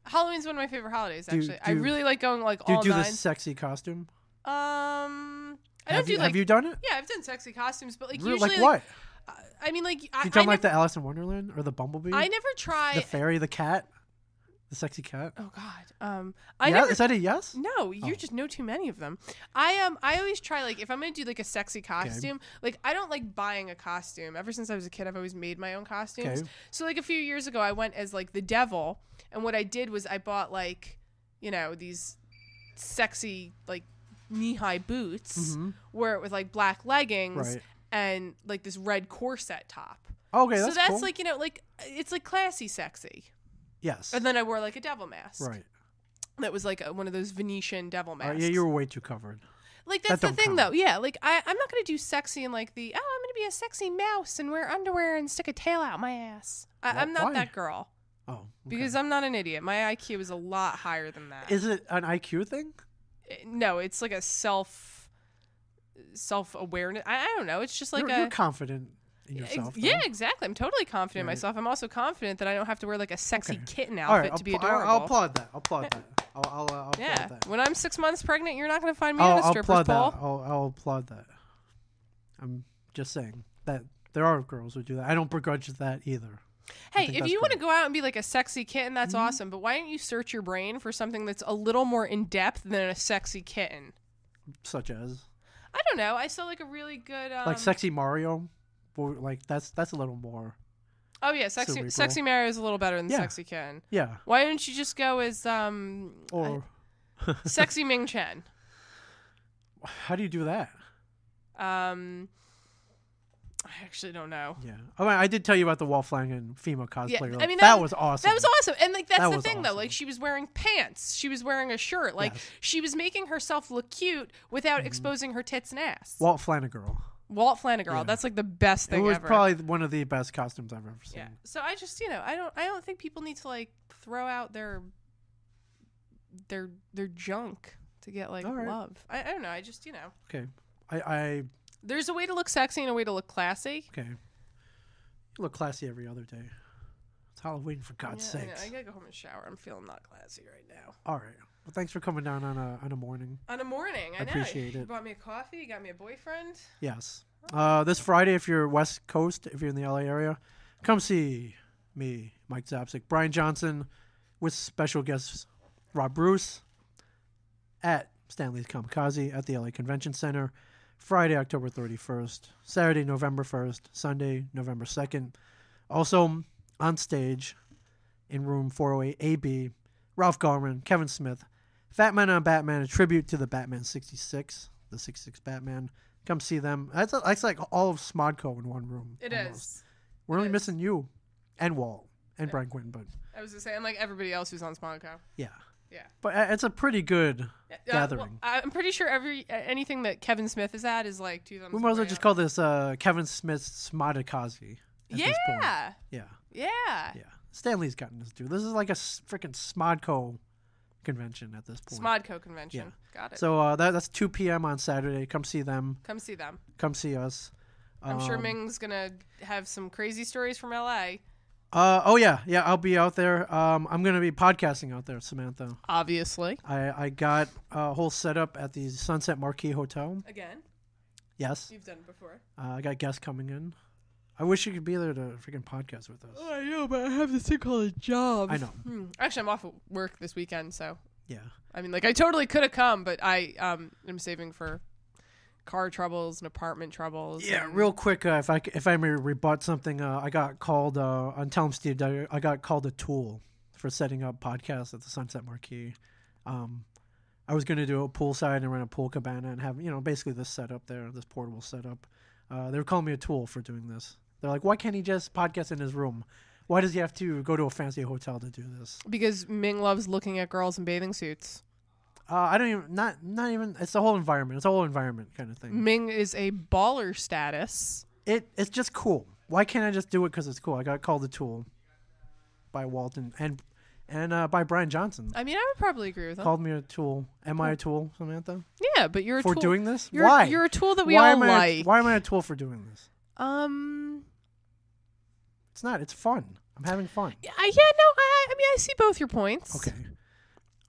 Halloween's one of my favorite holidays, actually. I really like going all 9. Do you do this sexy costume? Have you done it? Yeah, I've done sexy costumes, but really, usually what? I mean, you done like the Alice in Wonderland or the Bumblebee? I never tried the fairy, the cat. The sexy cat. Oh God. Is that a yes? No, you just know too many of them. I always try, like, if I'm gonna do like a sexy costume, like I don't like buying a costume. Ever since I was a kid, I've always made my own costumes. Okay. So like a few years ago, I went as like the devil, and what I did was I bought like, these sexy like knee-high boots, where it with like black leggings and like this red corset top. Okay, that's so that's cool. like like it's like classy sexy. Yes. And then I wore like a devil mask. Right. That was like one of those Venetian devil masks. Yeah, you were way too covered. Like that's the thing though. Yeah, like I'm not gonna do sexy and like I'm gonna be a sexy mouse and wear underwear and stick a tail out my ass. I'm not that girl. Oh. Okay. Because I'm not an idiot. My IQ is a lot higher than that. Is it an IQ thing? No, it's like a self-awareness. I don't know. It's just like you're confident in yourself. Yeah, exactly. I'm totally confident in myself. I'm also confident that I don't have to wear like a sexy kitten outfit to be adorable. I'll applaud that. I'll applaud that. When I'm 6 months pregnant, you're not going to find me on a stripper's pole. I'll applaud that. I'm just saying that there are girls who do that. I don't begrudge that either. Hey, if you want to go out and be like a sexy kitten, that's awesome. But why don't you search your brain for something that's a little more in depth than a sexy kitten? Such as? I don't know. I saw like a really good like sexy Mario. Like that's a little more. Oh yeah, sexy Mario is a little better than sexy Ken. Yeah. Why don't you just go as sexy Ming Chen? How do you do that? I actually don't know. Yeah. I did tell you about the Walt Flanagan female cosplayer. Yeah, I mean that was awesome. That was awesome. And like that's the thing awesome. though. Like she was wearing pants. She was wearing a shirt. Like she was making herself look cute without exposing her tits and ass. Walt Flanagan. Yeah. That's like the best thing ever. It was probably one of the best costumes I've ever seen. Yeah. So I just, I don't think people need to like throw out their junk to get like love. I don't know. I just, Okay. I There's a way to look sexy and a way to look classy. Okay. You look classy every other day. It's Halloween, for God's sake. I gotta go home and shower. I'm feeling not classy right now. All right. Well, thanks for coming down on a morning. On a morning, I know. Appreciate it. You bought me a coffee. You got me a boyfriend. Yes. This Friday, if you're West Coast, if you're in the LA area, come see me, Mike Zapsik, Brian Johnson, with special guests Rob Bruce at Stanley's Kamikaze at the LA Convention Center. Friday, October 31st, Saturday, November 1st, Sunday, November 2nd. Also on stage in room 408 AB, Ralph Garman, Kevin Smith, Fat Man on Batman, a tribute to the Batman 66, the 66 Batman. Come see them. That's like all of Smodco in one room. It almost is. We're only missing you and Walt and Brian Quinn, but I was going to say, and like everybody else who's on Smodco. Yeah. Yeah, but it's a pretty good gathering. Well, I'm pretty sure anything that Kevin Smith is at is like 2 thumbs. We might as well just call this Kevin Smith's Smodikazi. Yeah. Yeah. Yeah. Yeah. Stanley's gotten this dude. This is like a freaking Smodco convention at this point. Smodco convention. Yeah. Got it. So that's 2 p.m. on Saturday. Come see them. Come see them. Come see us. I'm sure Ming's gonna have some crazy stories from LA. Yeah, I'll be out there. I'm gonna be podcasting out there, Samantha. Obviously. I got a whole setup at the Sunset Marquis Hotel. Again? Yes. You've done it before. I got guests coming in. I wish you could be there to freaking podcast with us. Oh, I know, but I have this thing called a job. I know. Actually, I'm off at work this weekend, so. Yeah. I mean, like, I totally could have come, but I am saving for car troubles and apartment troubles. Yeah, real quick, if I may rebut something, I got called on Tell 'em Steve. I got called a tool for setting up podcasts at the Sunset Marquis. I was going to do a poolside and run a pool cabana and have basically this setup there, this portable setup. They were calling me a tool for doing this. They're like, why can't he just podcast in his room? Why does he have to go to a fancy hotel to do this? Because Ming loves looking at girls in bathing suits. I don't even, not even, it's the whole environment. It's a whole environment kind of thing. Ming is a baller status. It's just cool. Why can't I just do it because it's cool? I got called a tool by Walton and by Brian Johnson. I mean, I would probably agree with him. Called me a tool. Am I a tool, Samantha? Yeah, but you're a tool. For doing this? Why? You're a tool that we all like. Why am I a tool for doing this? It's not. It's fun. I'm having fun. Yeah, no, I mean, I see both your points. Okay.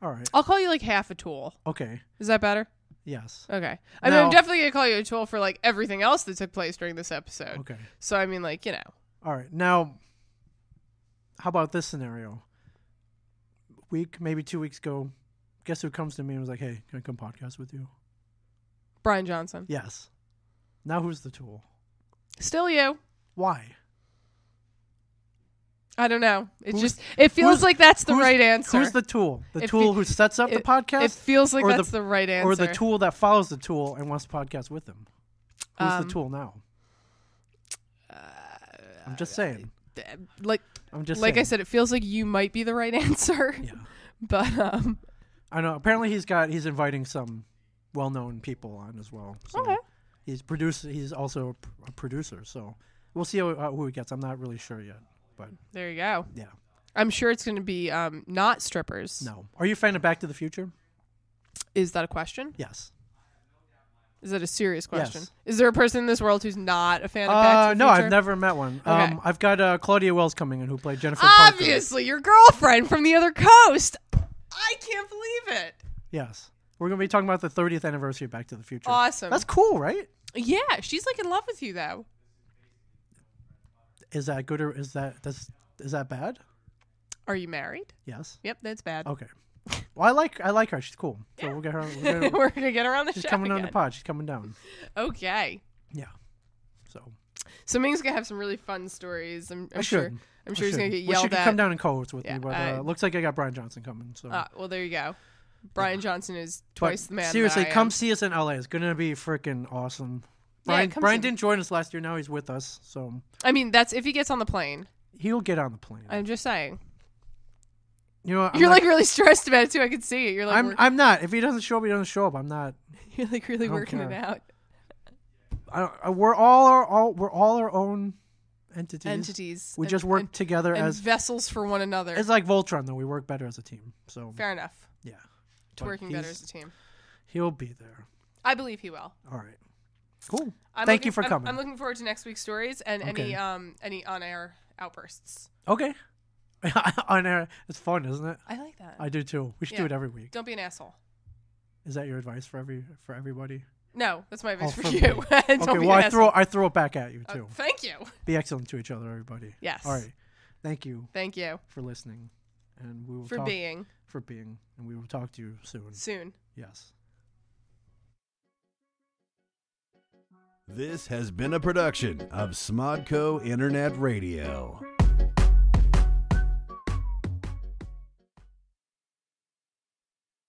All right. I'll call you like half a tool. Okay. Is that better? Yes. Okay. I mean, I'm definitely going to call you a tool for like everything else that took place during this episode. Okay. So, I mean, like, All right. Now, how about this scenario? week, maybe 2 weeks ago, guess who comes to me and was like, "Hey, can I come podcast with you?" Brian Johnson. Yes. Now who's the tool? Still you. Why? I don't know. It feels like that's the right answer. Who's the tool? The tool who sets up the podcast? It feels like that's the right answer. Or the tool that follows the tool and wants to podcast with him? Who's the tool now? I'm just saying. I said, it feels like you might be the right answer. Yeah. But I know. Apparently he's inviting some well-known people on as well. So okay. He's also a producer, so we'll see who he gets. I'm not really sure yet. But there you go. Yeah. I'm sure it's going to be not strippers. No. Are you a fan of Back to the Future? Is that a question? Yes. Is that a serious question? Yes. Is there a person in this world who's not a fan of Back to the No, Future? I've never met one. Okay. I've got Claudia Wells coming in, who played Jennifer Parker. Obviously, your girlfriend from the other coast. I can't believe it. Yes. We're going to be talking about the 30th anniversary of Back to the Future. Awesome. That's cool, right? Yeah, she's like in love with you, though. Is that good or is that bad? Are you married? Yes. Yep, that's bad. Okay. Well, I like her. She's cool. So we'll get her. We're gonna get her on the show. She's coming again. on the pod. She's coming down. Okay. Yeah. So Ming's gonna have some really fun stories. I'm sure he's gonna get Well, yelled she could at. come down and co-host with me, but I looks like I got Brian Johnson coming. So. Well, there you go. Brian Johnson is twice the man. Seriously, that I come am. see us in LA. It's gonna be freaking awesome. Yeah, Brian didn't join us last year. Now he's with us. So. I mean, that's if he gets on the plane. He'll get on the plane. I'm just saying. You know, you're like really stressed about it too. I can see it. You're like, I'm not. If he doesn't show up, he doesn't show up. I'm not. You're like really working it out. We're all our own entities. We just work together as vessels for one another. It's like Voltron, though. We work better as a team. So fair enough. Yeah, to working better as a team. He'll be there. I believe he will. All right. Cool. Thank you for coming. I'm looking forward to next week's stories and any on-air outbursts. Okay. On air, it's fun, isn't it? I like that. I do too. We should do it every week. Don't be an asshole. Is that your advice for everybody? No, that's my advice for me. you. Okay, well I throw it back at you too. Thank you. Be excellent to each other, everybody. Yes. All right. Thank you. Thank you for listening, and we will for being, and we will talk to you soon. Soon. Yes. This has been a production of Smodco Internet Radio.